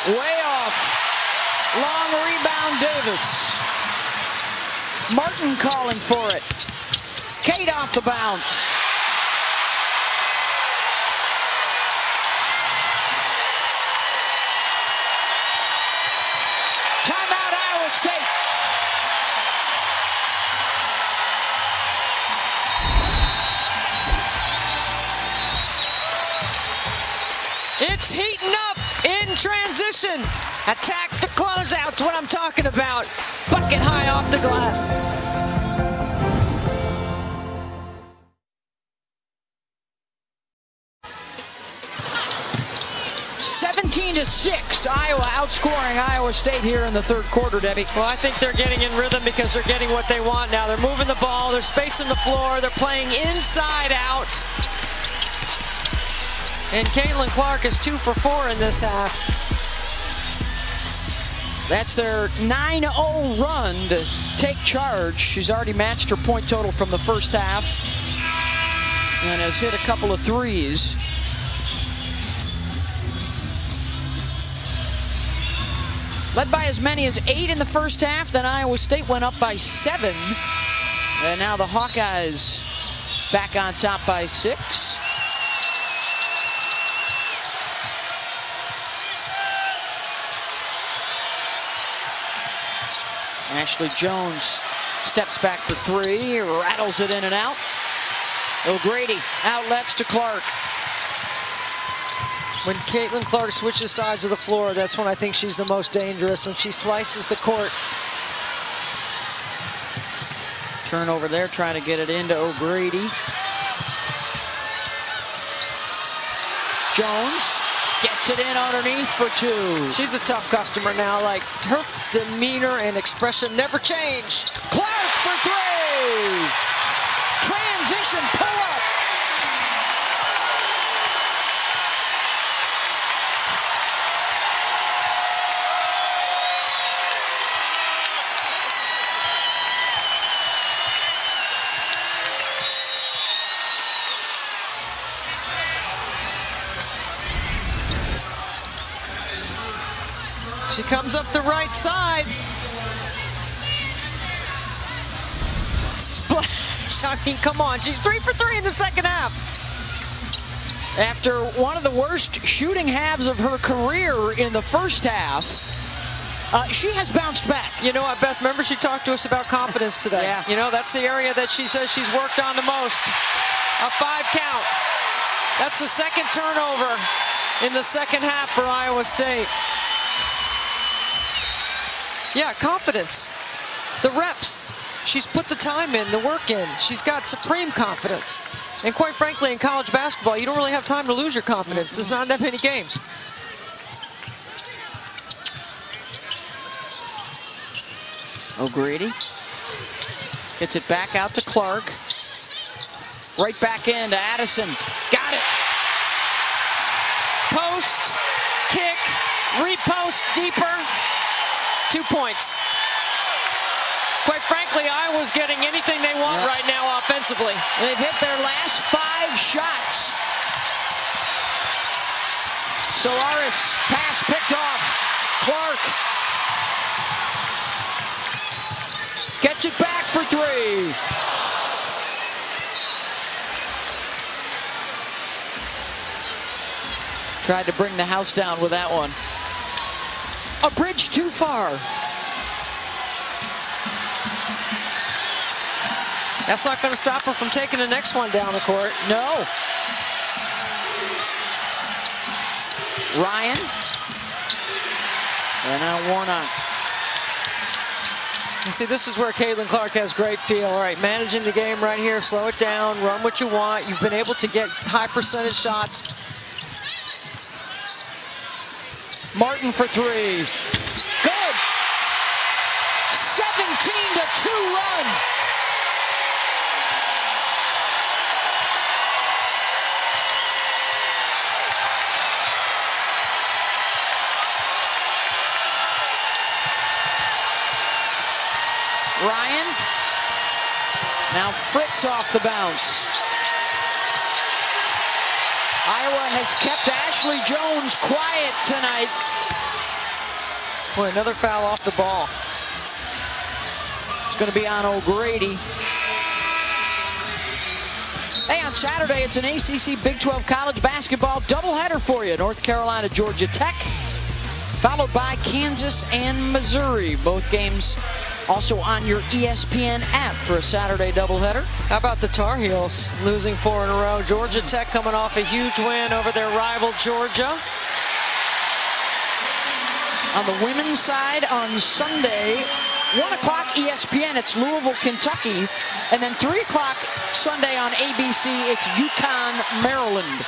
Way off. Long rebound, Davis. Martin calling for it. Cade off the bounce. Timeout, Iowa State. It's heating up in transition. Attack to closeout's what I'm talking about. Bucket high off the glass. (17-6). Iowa outscoring Iowa State here in the third quarter, Debbie. Well, I think they're getting in rhythm because they're getting what they want now. They're moving the ball, they're spacing the floor, they're playing inside out. And Caitlin Clark is 2 for 4 in this half. That's their 9-0 run to take charge. She's already matched her point total from the first half and has hit a couple of threes. Led by as many as 8 in the first half, then Iowa State went up by 7. And now the Hawkeyes back on top by 6. Ashley Jones steps back for 3, rattles it in and out. O'Grady outlets to Clark. When Caitlin Clark switches sides of the floor, that's when I think she's the most dangerous, when she slices the court. Turnover there, trying to get it into O'Grady. Jones gets it in underneath for 2. She's a tough customer now. Like, her demeanor and expression never change. Clark for 3. Transition pull-up. She comes up the right side. Splash. I mean, come on. She's 3 for 3 in the second half. After one of the worst shooting halves of her career in the first half, she has bounced back. You know what, Beth, remember she talked to us about confidence today. Yeah. You know, that's the area that she says she's worked on the most. A 5 count. That's the second turnover in the second half for Iowa State. Yeah, confidence. The reps. She's put the time in, the work in. She's got supreme confidence. And quite frankly, in college basketball, you don't really have time to lose your confidence. There's not that many games. O'Grady gets it back out to Clark. Right back in to Addison. Got it. Post, kick, repost deeper. 2 points. Quite frankly, Iowa's getting anything they want right now offensively. They've hit their last 5 shots. Solaris, pass picked off. Clark gets it back for 3. Tried to bring the house down with that one. A bridge too far. That's not going to stop her from taking the next one down the court. No. Ryan. And now Warnock. And see, this is where Caitlin Clark has great feel. All right, managing the game right here. Slow it down. Run what you want. You've been able to get high percentage shots. Martin for three. Good. 17-2 run. Ryan. Now Fritz off the bounce. Iowa has kept Ashley Jones quiet tonight. Boy, another foul off the ball. It's going to be on O'Grady. Hey, on Saturday, it's an ACC Big 12 college basketball doubleheader for you. North Carolina, Georgia Tech, followed by Kansas and Missouri. Both games also on your ESPN app for a Saturday doubleheader. How about the Tar Heels losing 4 in a row? Georgia Tech coming off a huge win over their rival Georgia. On the women's side on Sunday, 1 o'clock ESPN, it's Louisville, Kentucky. And then 3 o'clock Sunday on ABC, it's UConn, Maryland.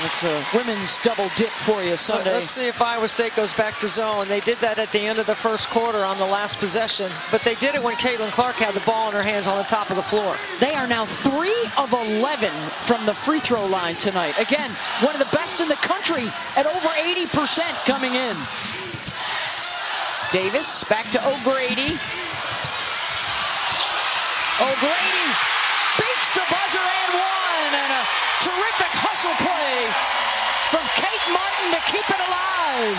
It's a women's double dip for you Sunday. Let's see if Iowa State goes back to zone. They did that at the end of the first quarter on the last possession, but they did it when Caitlin Clark had the ball in her hands on the top of the floor. They are now 3 of 11 from the free throw line tonight. Again, one of the best in the country at over 80% coming in. Davis back to O'Grady. O'Grady beats the buzzer and one, and a terrific hustle play from Kate Martin to keep it alive.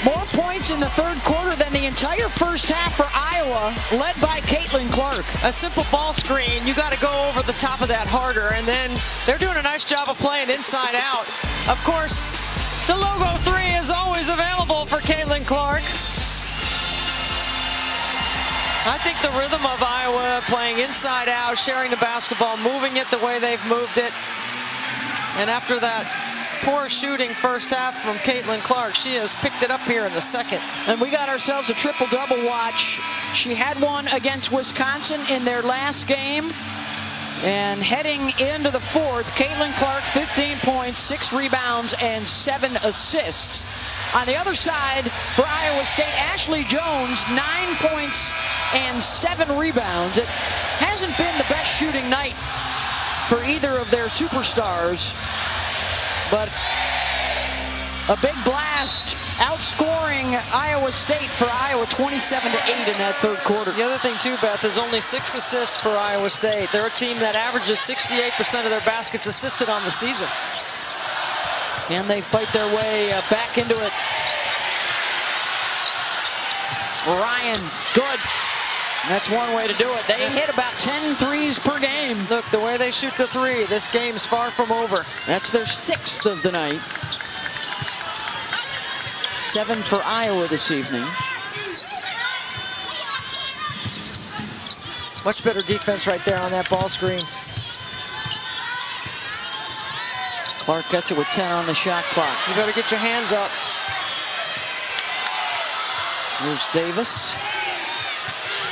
More points in the third quarter than the entire first half for Iowa, led by Caitlin Clark. A simple ball screen, you got to go over the top of that harder, and then they're doing a nice job of playing inside out. Of course, the logo 3 is always available for Caitlin Clark. I think the rhythm of Iowa playing inside out, sharing the basketball, moving it the way they've moved it, and after that poor shooting first half from Caitlin Clark, she has picked it up here in the second. And we got ourselves a triple-double watch. She had one against Wisconsin in their last game. And heading into the fourth, Caitlin Clark, 15 points, 6 rebounds, and 7 assists. On the other side, for Iowa State, Ashley Jones, 9 points and 7 rebounds. It hasn't been the best shooting night for either of their superstars, but a big blast, outscoring Iowa State for Iowa 27-8 in that third quarter. The other thing too, Beth, is only 6 assists for Iowa State. They're a team that averages 68% of their baskets assisted on the season. And they fight their way back into it. Ryan, good. That's one way to do it. They hit about 10 threes per game. Look, the way they shoot the 3, this game's far from over. That's their 6th of the night. 7 for Iowa this evening. Much better defense right there on that ball screen. Clark gets it with 10 on the shot clock. You better get your hands up. Here's Davis.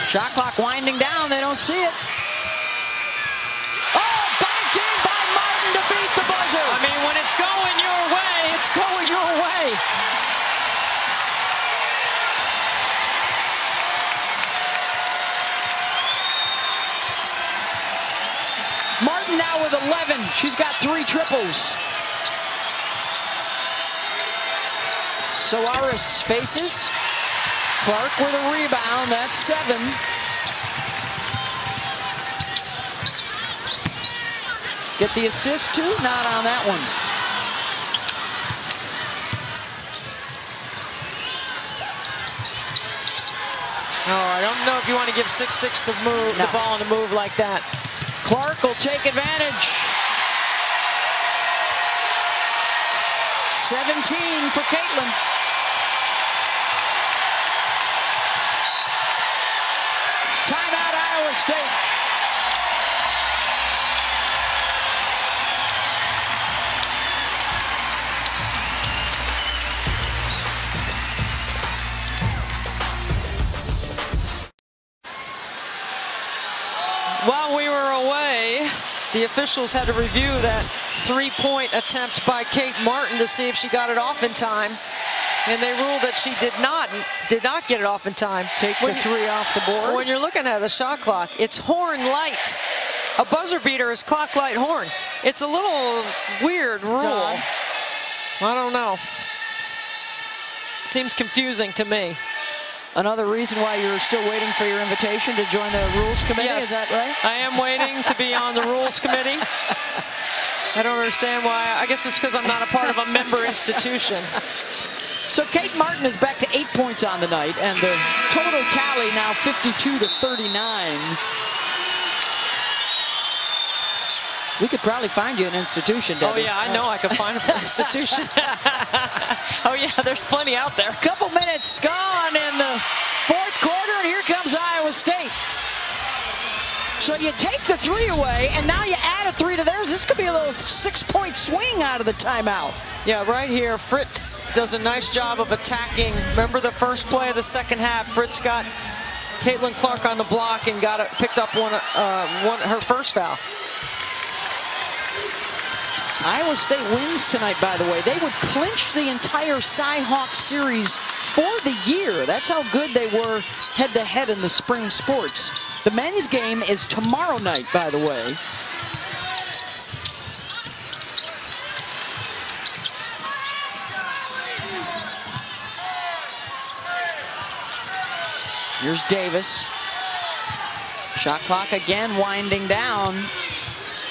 Shot clock winding down. They don't see it. Oh, banked in by Martin to beat the buzzer. I mean, when it's going your way, it's going your way. Martin now with 11. She's got 3 triples. Soares faces. Clark with a rebound. That's 7. Get the assist too? Not on that one. Oh, I don't know if you want to give 6'6" the move, No. the ball on the move like that. Clark will take advantage. 17 for Caitlin. Timeout, Iowa State. While we were away, the officials had to review that three-point attempt by Kate Martin to see if she got it off in time. And they ruled that she did not get it off in time. Take the three off the board. When you're looking at the shot clock, it's horn light. A buzzer beater is clock light horn. It's a little weird rule. I don't know. Seems confusing to me. Another reason why you're still waiting for your invitation to join the rules committee, Yes, is that right? I am waiting to be on the rules committee. I don't understand why. I guess it's because I'm not a part of a member institution. So Kate Martin is back to 8 points on the night, and the total tally now 52-39. We could probably find you an institution, Debbie. Oh yeah, I know I could find an institution. Oh yeah, there's plenty out there. Couple minutes gone in the fourth quarter, and here comes Iowa State. So you take the three away, and now you add a three to theirs. This could be a little 6-point swing out of the timeout. Yeah, right here, Fritz does a nice job of attacking. Remember the first play of the second half, Fritz got Caitlin Clark on the block and picked up her first foul. Iowa State wins tonight, by the way. They would clinch the entire Cy-Hawk series for the year. That's how good they were head-to-head in the spring sports. The men's game is tomorrow night, by the way. Here's Davis. Shot clock again winding down.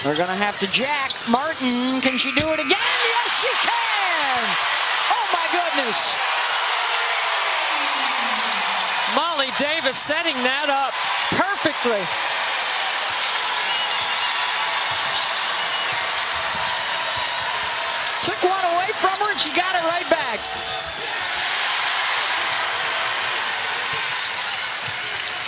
They're going to have to jack. Martin, can she do it again? Yes, she can! Oh, my goodness. Molly Davis setting that up perfectly. Took one away from her, and she got it right back.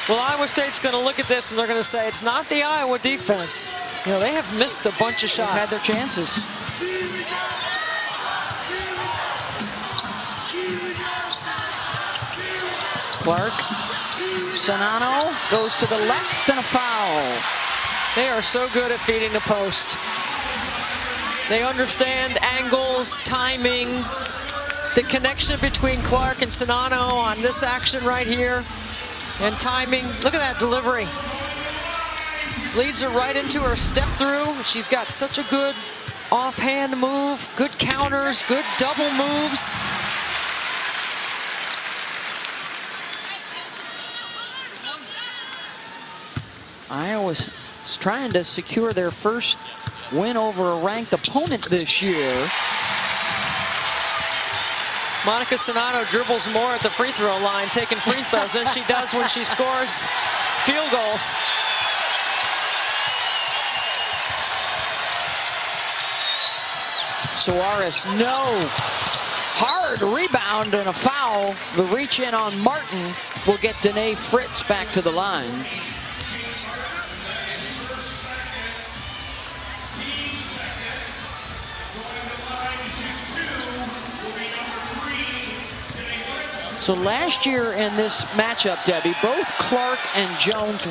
Well, Iowa State's going to look at this, and they're going to say, it's not the Iowa defense. You know, they have missed a bunch of shots. They've had their chances. Clark. Sonano goes to the left, and a foul. They are so good at feeding the post. They understand angles, timing, the connection between Clark and Sonano on this action right here, and timing. Look at that delivery. Leads her right into her step through. She's got such a good offhand move, good counters, good double moves. Iowa's trying to secure their first win over a ranked opponent this year. Monica Sonano dribbles more at the free throw line, taking free throws than she does when she scores field goals. Suarez, no. Hard rebound and a foul. The reach in on Martin will get Danae Fritz back to the line. So last year in this matchup, Debbie, both Clark and Jones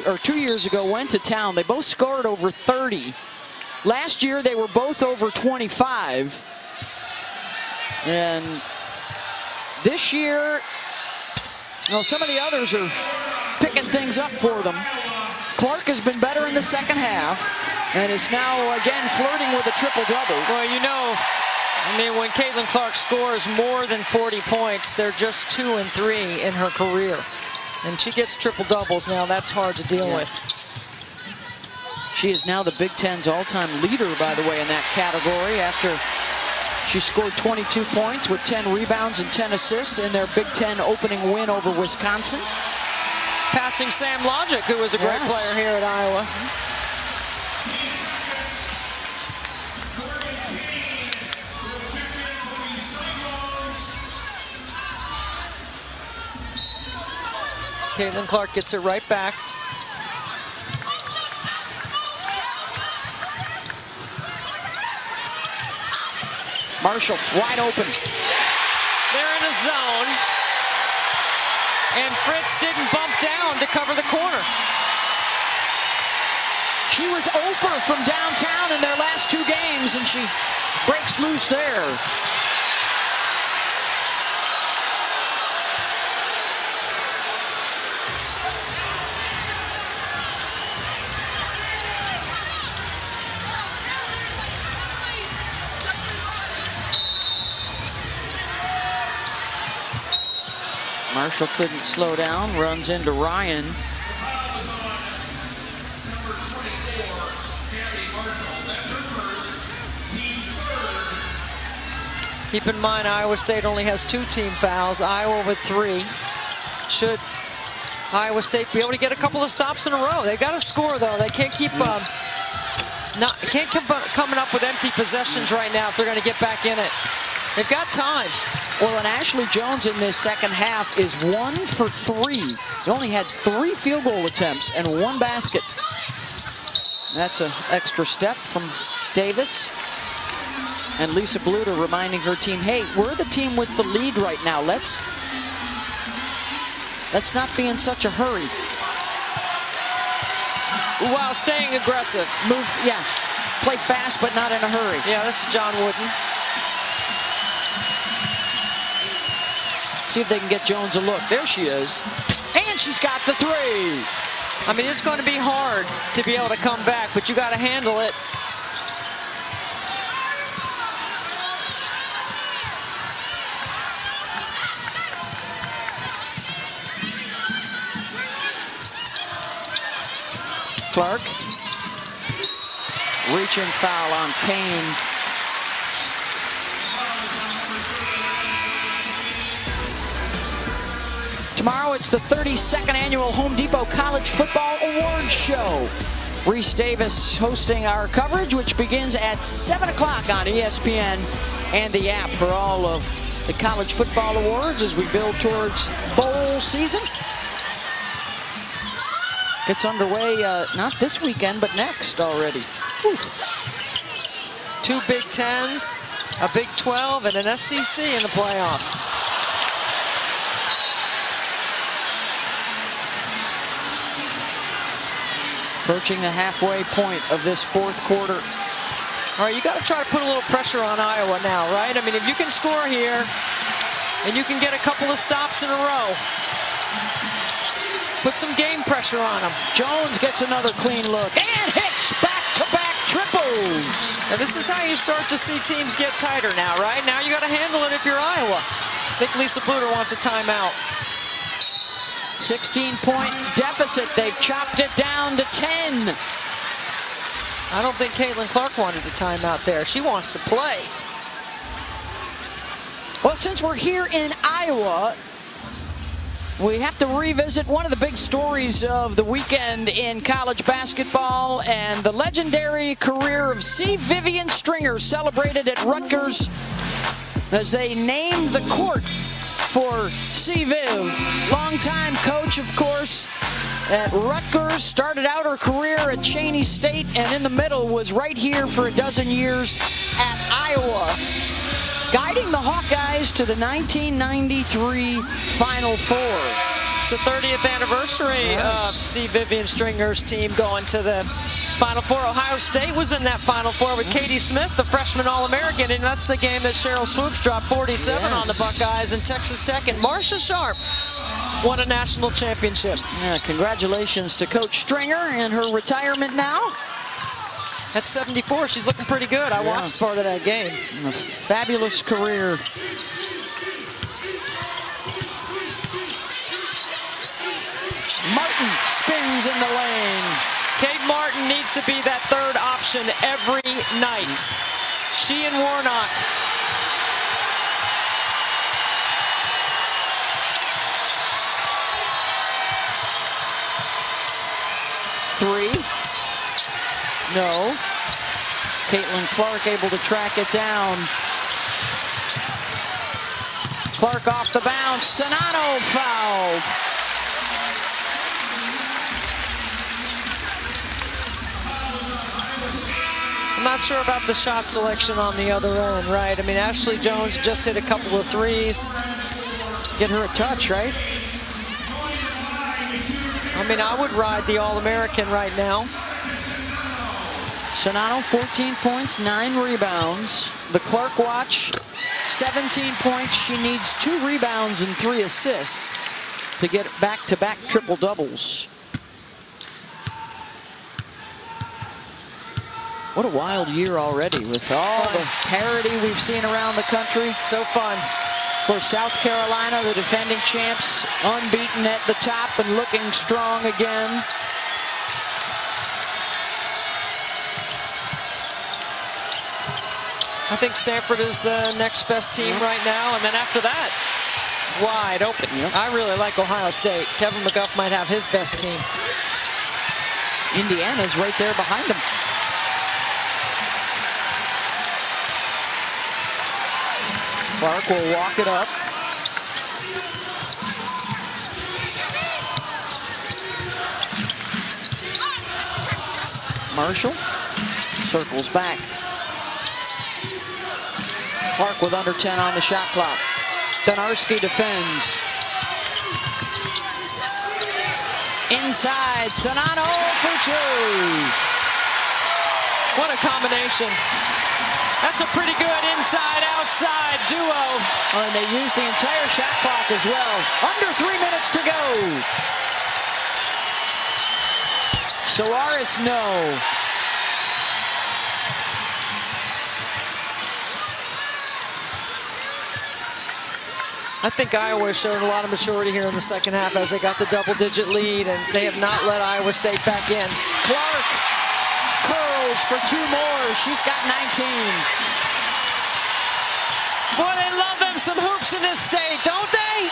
or 2 years ago, went to town. They both scored over 30. Last year, they were both over 25. And this year, well, some of the others are picking things up for them. Clark has been better in the second half and is now, again, flirting with a triple-double. Well, you know, I mean, when Caitlin Clark scores more than 40 points, they're just 2 and 3 in her career. And she gets triple-doubles now. That's hard to deal with. She is now the Big Ten's all-time leader, by the way, in that category after she scored 22 points with 10 rebounds and 10 assists in their Big Ten opening win over Wisconsin. Passing Sam Logic, who was a great player here at Iowa. Caitlin Clark gets it right back. Marshall wide open. They're in a zone. And Fritz didn't bump down to cover the corner. She was over from downtown in their last 2 games, and she breaks loose there. Marshall couldn't slow down, runs into Ryan. Keep in mind, Iowa State only has 2 team fouls, Iowa with 3. Should Iowa State be able to get a couple of stops in a row? They've got to score, though. They can't keep coming up with empty possessions right now if they're going to get back in it. They've got time. Well, and Ashley Jones in this second half is 1 for 3. He only had 3 field goal attempts and 1 basket. That's an extra step from Davis. And Lisa Bluter reminding her team, hey, we're the team with the lead right now. Let's not be in such a hurry. While staying aggressive. Move, yeah. Play fast, but not in a hurry. Yeah, that's John Wooden. See if they can get Jones a look. There she is. And she's got the 3. I mean, it's going to be hard to be able to come back, but you got to handle it. Clark. Reaching foul on Payne. Tomorrow, it's the 32nd annual Home Depot College Football Awards Show. Reese Davis hosting our coverage, which begins at 7 o'clock on ESPN and the app for all of the college football awards as we build towards bowl season. Gets underway not this weekend, but next already. Whew. 2 Big Tens, a Big 12, and an SEC in the playoffs. Approaching the halfway point of this 4th quarter. All right, you got to try to put a little pressure on Iowa now, right? I mean, if you can score here and you can get a couple of stops in a row, put some game pressure on them. Jones gets another clean look and hits back-to-back triples. And this is how you start to see teams get tighter now, right? Now you got to handle it if you're Iowa. I think Lisa Bluter wants a timeout. 16-point deficit. They've chopped it down to 10. I don't think Caitlin Clark wanted a timeout there. She wants to play. Well, since we're here in Iowa, we have to revisit one of the big stories of the weekend in college basketball, and the legendary career of C. Vivian Stringer celebrated at Rutgers as they named the court for C. Viv. Longtime coach, of course, at Rutgers, started out her career at Cheney State, and in the middle was right here for a dozen years at Iowa, guiding the Hawkeyes to the 1993 Final Four. It's the 30th anniversary of C. Vivian Stringer's team going to the Final Four. Ohio State was in that Final Four with Katie Smith, the freshman All-American, and that's the game that Cheryl Swoops dropped 47 on the Buckeyes, and Texas Tech and Marcia Sharp won a national championship. Yeah, congratulations to Coach Stringer in her retirement now. At 74, she's looking pretty good. I watched part of that game. A fabulous career. Martin spins in the lane. Kate Martin Martin needs to be that third option every night. She and Warnock. Three. No. Caitlin Clark able to track it down. Clark off the bounce. Sonano fouled. I'm not sure about the shot selection on the other end, right? I mean, Ashley Jones just hit a couple of threes. Get her a touch, right? I mean, I would ride the All-American right now. Sonano, 14 points, 9 rebounds. The Clark watch, 17 points. She needs 2 rebounds and 3 assists to get back-to-back triple-doubles. What a wild year already with all the parity we've seen around the country. So fun. Of course, South Carolina, the defending champs, unbeaten at the top and looking strong again. I think Stanford is the next best team right now, and then after that, it's wide open. Yep. I really like Ohio State. Kevin McGuff might have his best team. Indiana's right there behind them. Clark will walk it up. Marshall circles back. Clark with under 10 on the shot clock. Donarski defends. Inside, Sonano for 2. What a combination. That's a pretty good inside-outside duo. Oh, and they used the entire shot clock as well. Under 3 minutes to go. Soares, no. I think Iowa showed a lot of maturity here in the second half as they got the double-digit lead, and they have not let Iowa State back in. Clark curls for 2 more. She's got 19. Boy, they love them some hoops in this state, don't they?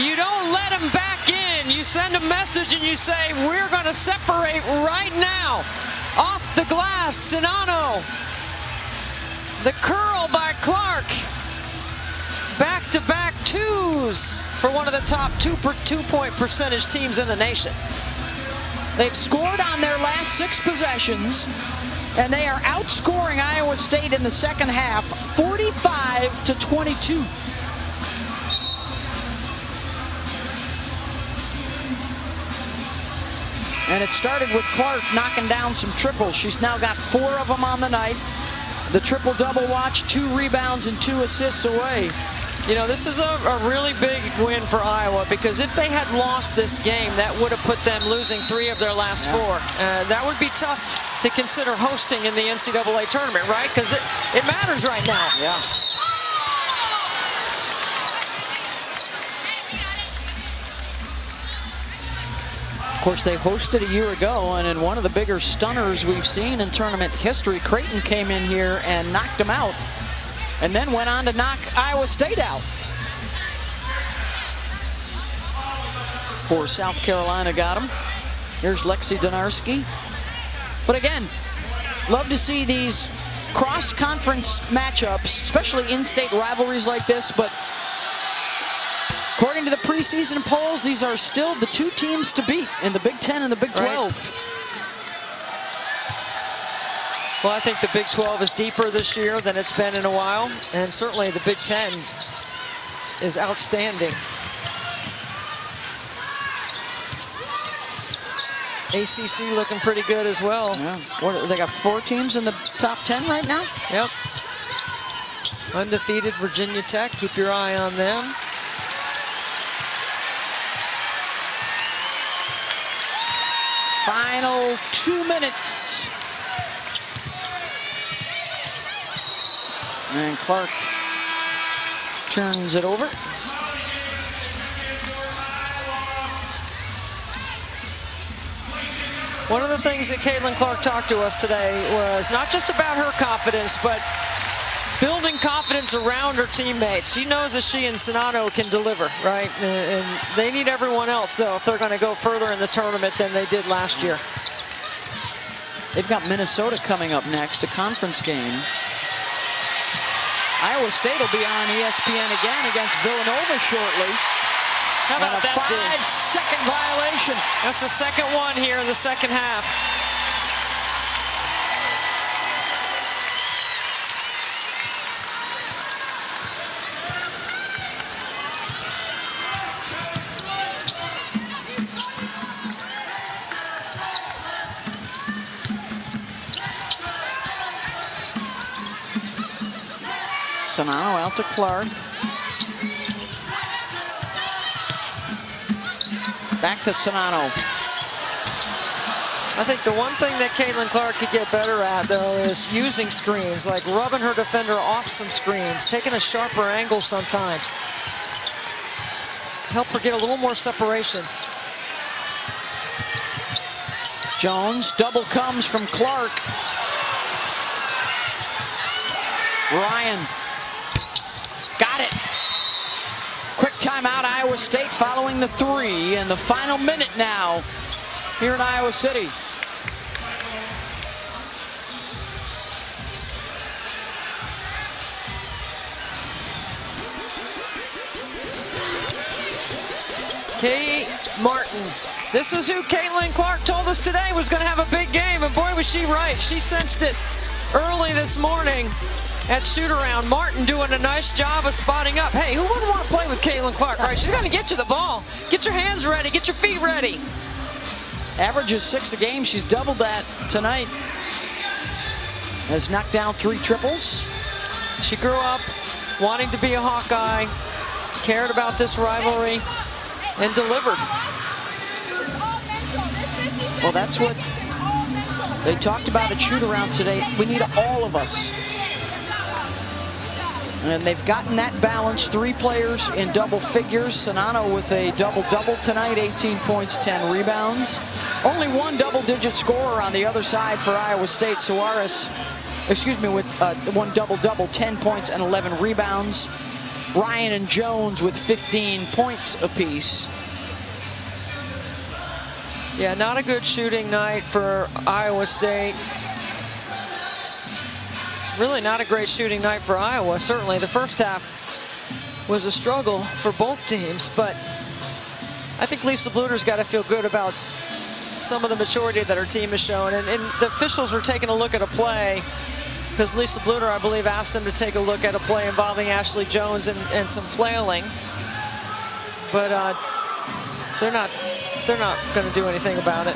You don't let them back in. You send a message and you say, we're going to separate right now. Off the glass, Sonano. The curl by Clark. Back-to-back 2s for one of the top two-point percentage teams in the nation. They've scored on their last 6 possessions, and they are outscoring Iowa State in the second half, 45-22. And it started with Clark knocking down some triples. She's now got 4 of them on the night. The triple-double watch, 2 rebounds and 2 assists away. You know, this is a really big win for Iowa, because if they had lost this game, that would have put them losing 3 of their last 4. That would be tough to consider hosting in the NCAA tournament, right? Because it matters right now. Yeah. Of course, they hosted a year ago, and in one of the bigger stunners we've seen in tournament history, Creighton came in here and knocked them out, and then went on to knock Iowa State out. For South Carolina got them. Here's Lexi Donarski. But again, love to see these cross-conference matchups, especially in-state rivalries like this, but according to the preseason polls, these are still the 2 teams to beat in the Big 10 and the Big 12. Right. Well, I think the Big 12 is deeper this year than it's been in a while, and certainly the Big 10 is outstanding. ACC looking pretty good as well. Yeah. They got 4 teams in the top 10 right now? Yep. Undefeated Virginia Tech, keep your eye on them. Final 2 minutes. And Clark Turns it over. One of the things that Caitlin Clark talked to us today was not just about her confidence, but building confidence around her teammates. She knows that she and Czinano can deliver, right? And they need everyone else, though, if they're going to go further in the tournament than they did last year. They've got Minnesota coming up next, a conference game. Iowa State will be on ESPN again against Villanova shortly. How about that? 5-second violation. That's the second one here in the second half. Czinano out to Clark. Back to Czinano. I think the one thing that Caitlin Clark could get better at, though, is using screens, like rubbing her defender off some screens, taking a sharper angle sometimes. Help her get a little more separation. Jones, double comes from Clark. Ryan, got it. Quick timeout, Iowa State following the 3, and the final minute now here in Iowa City. Kay Martin. This is who Caitlin Clark told us today was going to have a big game, and boy, was she right. She sensed it early this morning at shoot-around. Martin doing a nice job of spotting up. Hey, who wouldn't want to play with Caitlin Clark, right? She's going to get you the ball. Get your hands ready. Get your feet ready. Averages 6 a game. She's doubled that tonight. Has knocked down 3 triples. She grew up wanting to be a Hawkeye, cared about this rivalry, and delivered. Well, that's what they talked about at shoot-around today. We need all of us. And they've gotten that balance. 3 players in double figures. Czinano with a double-double tonight, 18 points, 10 rebounds. Only 1 double-digit scorer on the other side for Iowa State. Suarez, excuse me, with 1 double-double, 10 points and 11 rebounds. Ryan and Jones with 15 points apiece. Yeah, not a good shooting night for Iowa State. Really not a great shooting night for Iowa. Certainly the first half was a struggle for both teams, but I think Lisa Bluder's got to feel good about some of the maturity that her team has shown. And the officials were taking a look at a play because Lisa Bluder, I believe, asked them to take a look at a play involving Ashley Jones and some flailing. But they're not going to do anything about it.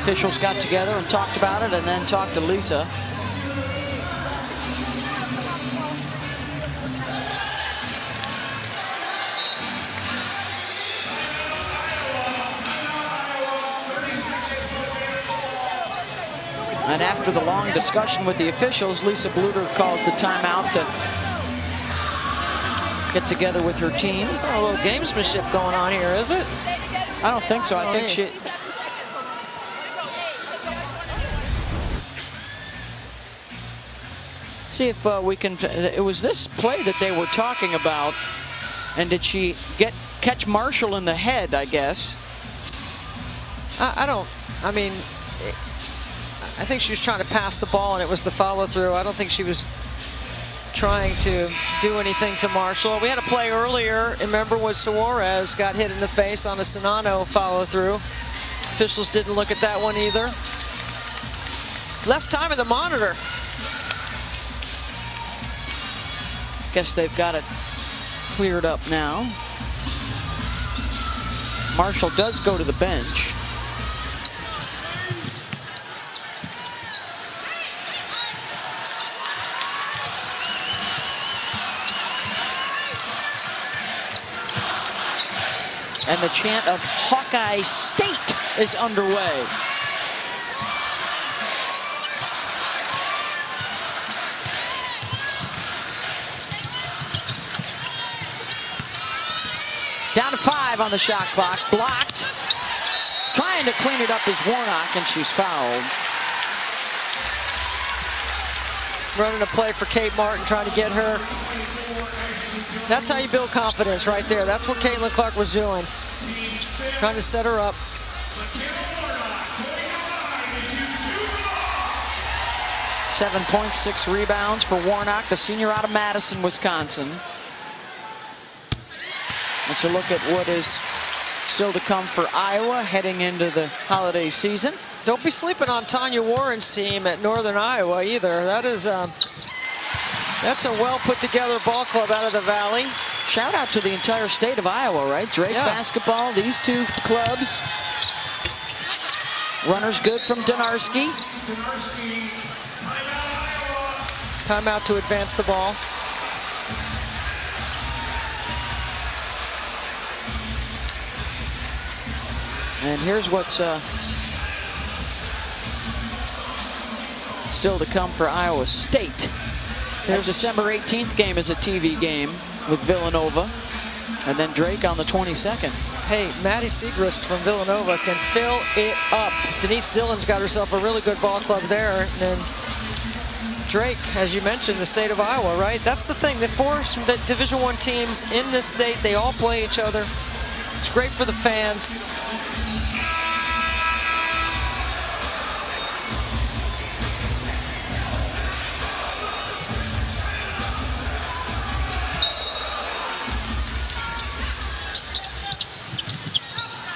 Officials got together and talked about it, and then talked to Lisa. And after the long discussion with the officials, Lisa Bluder calls the timeout to get together with her team. It's not a little gamesmanship going on here, is it? I don't think so. I think she... See if we can. It was this play that they were talking about, and did she catch Marshall in the head? I guess. I mean, I think she was trying to pass the ball, and it was the follow through. I don't think she was trying to do anything to Marshall. We had a play earlier. Remember, was Suarez got hit in the face on a Czinano follow through. Officials didn't look at that one either. Less time at the monitor. Guess they've got it cleared up now. Marshall does go to the bench. And the chant of Hawkeye State is underway. 2:45 on the shot clock. Blocked. Trying to clean it up is Warnock, and she's fouled. Running a play for Kate Martin, trying to get her. That's how you build confidence right there. That's what Caitlin Clark was doing. Trying to set her up. Seven points, 6 rebounds for Warnock, a senior out of Madison, Wisconsin. Let's look at what is still to come for Iowa heading into the holiday season. Don't be sleeping on Tanya Warren's team at Northern Iowa either. That is that's a well put together ball club out of the Valley. Shout out to the entire state of Iowa, right? Drake basketball, these two clubs. Runners good from Donarski. Timeout to advance the ball. And here's what's still to come for Iowa State. Their December 18th game is a TV game with Villanova. And then Drake on the 22nd. Hey, Maddie Segrist from Villanova can fill it up. Denise Dillon's got herself a really good ball club there. And then Drake, as you mentioned, the state of Iowa, right? That's the thing. The 4 Division I teams in this state, they all play each other. It's great for the fans.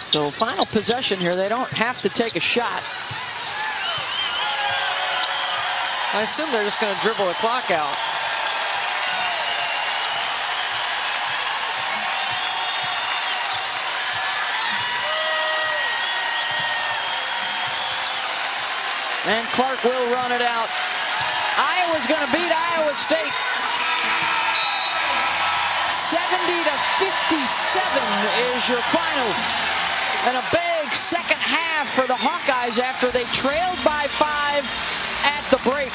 So final possession here. They don't have to take a shot. I assume they're just going to dribble the clock out. And Clark will run it out. Iowa's going to beat Iowa State. 70-57 is your final. And a big second half for the Hawkeyes after they trailed by 5 at the break.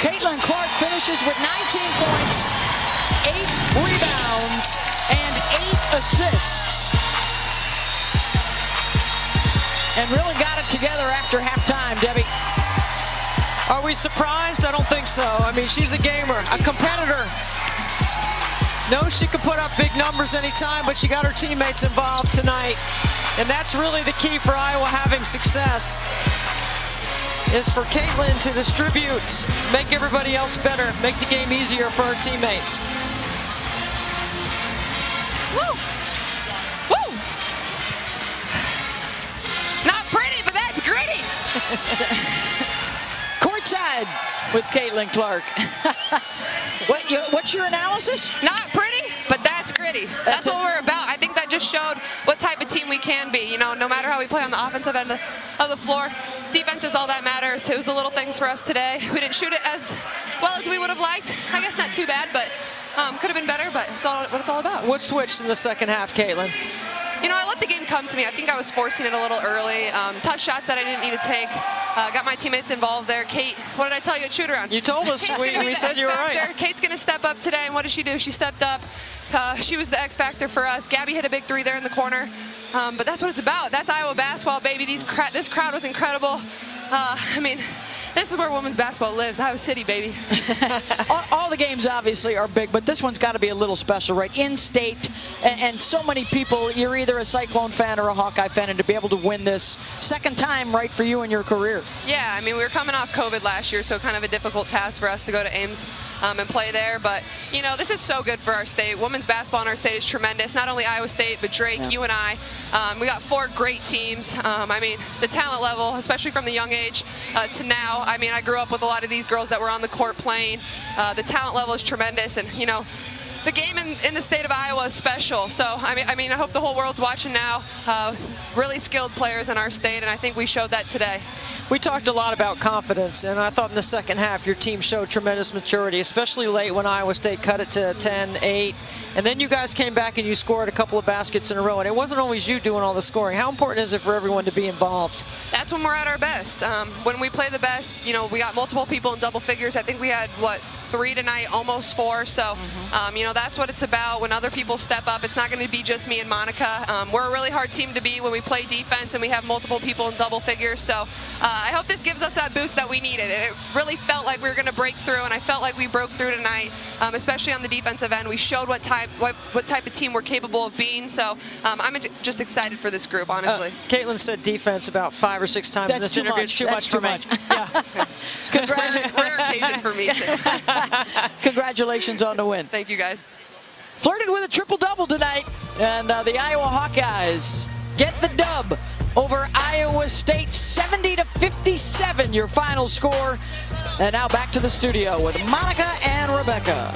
Caitlin Clark finishes with 19 points, 8 rebounds, and 8 assists. And really got it together after halftime, Debbie. Are we surprised? I don't think so. I mean, she's a gamer, a competitor. Knows she can put up big numbers anytime, but she got her teammates involved tonight. And that's really the key for Iowa having success, is for Caitlin to distribute, make everybody else better, make the game easier for her teammates. Woo! Woo! Not pretty, but that's gritty. Courtside with Caitlin Clark. What's your analysis? Not pretty, but that's gritty. That's what we're about. I think that just showed what type of team we can be. You know, no matter how we play on the offensive end of the floor, defense is all that matters. It was the little things for us today. We didn't shoot it as well as we would have liked. I guess not too bad, but could have been better, but it's all what it's all about. What switched in the second half, Caitlin? You know, I let the game come to me. I think I was forcing it a little early. Tough shots that I didn't need to take. Got my teammates involved there. Kate, what did I tell you at shoot-around? You told us. We said you were right. Kate's going to step up today, and what did she do? She stepped up. She was the X factor for us. Gabby hit a big 3 there in the corner. But that's what it's about. That's Iowa basketball, baby. This crowd was incredible. I mean, this is where women's basketball lives. Iowa City, baby. all the games obviously are big, but this one's got to be a little special, right? In-state, and so many people, you're either a Cyclone fan or a Hawkeye fan, and to be able to win this second time, right, for you in your career. Yeah, I mean, we were coming off COVID last year, so kind of a difficult task for us to go to Ames and play there. But, you know, this is so good for our state. Women's basketball in our state is tremendous. Not only Iowa State, but Drake, you and I. We got 4 great teams. I mean, the talent level, especially from the young age to now, I mean, I grew up with a lot of these girls that were on the court playing. The talent level is tremendous, and, you know, the game in the state of Iowa is special. So, I mean, I hope the whole world's watching now. Really skilled players in our state, and I think we showed that today. We talked a lot about confidence, and I thought in the second half your team showed tremendous maturity, especially late when Iowa State cut it to 10-8. And then you guys came back and you scored a couple of baskets in a row, and it wasn't always you doing all the scoring. How important is it for everyone to be involved? That's when we're at our best. When we play the best, you know, we got multiple people in double figures. I think we had, what, 3 tonight, almost 4. So, you know, that's what it's about. When other people step up, it's not going to be just me and Monica. We're a really hard team to beat when we play defense and we have multiple people in double figures. So I hope this gives us that boost that we needed. It really felt like we were going to break through, and I felt like we broke through tonight, especially on the defensive end. We showed what type of team we're capable of being. So I'm just excited for this group, honestly. Caitlin said defense about 5 or 6 times in this interview. It's too much for me. Yeah. Rare occasion for me, too. Congratulations on the win. Thank you, guys. Flirted with a triple-double tonight, and the Iowa Hawkeyes get the dub over Iowa State, 70-57, your final score. And now back to the studio with Monica and Rebecca.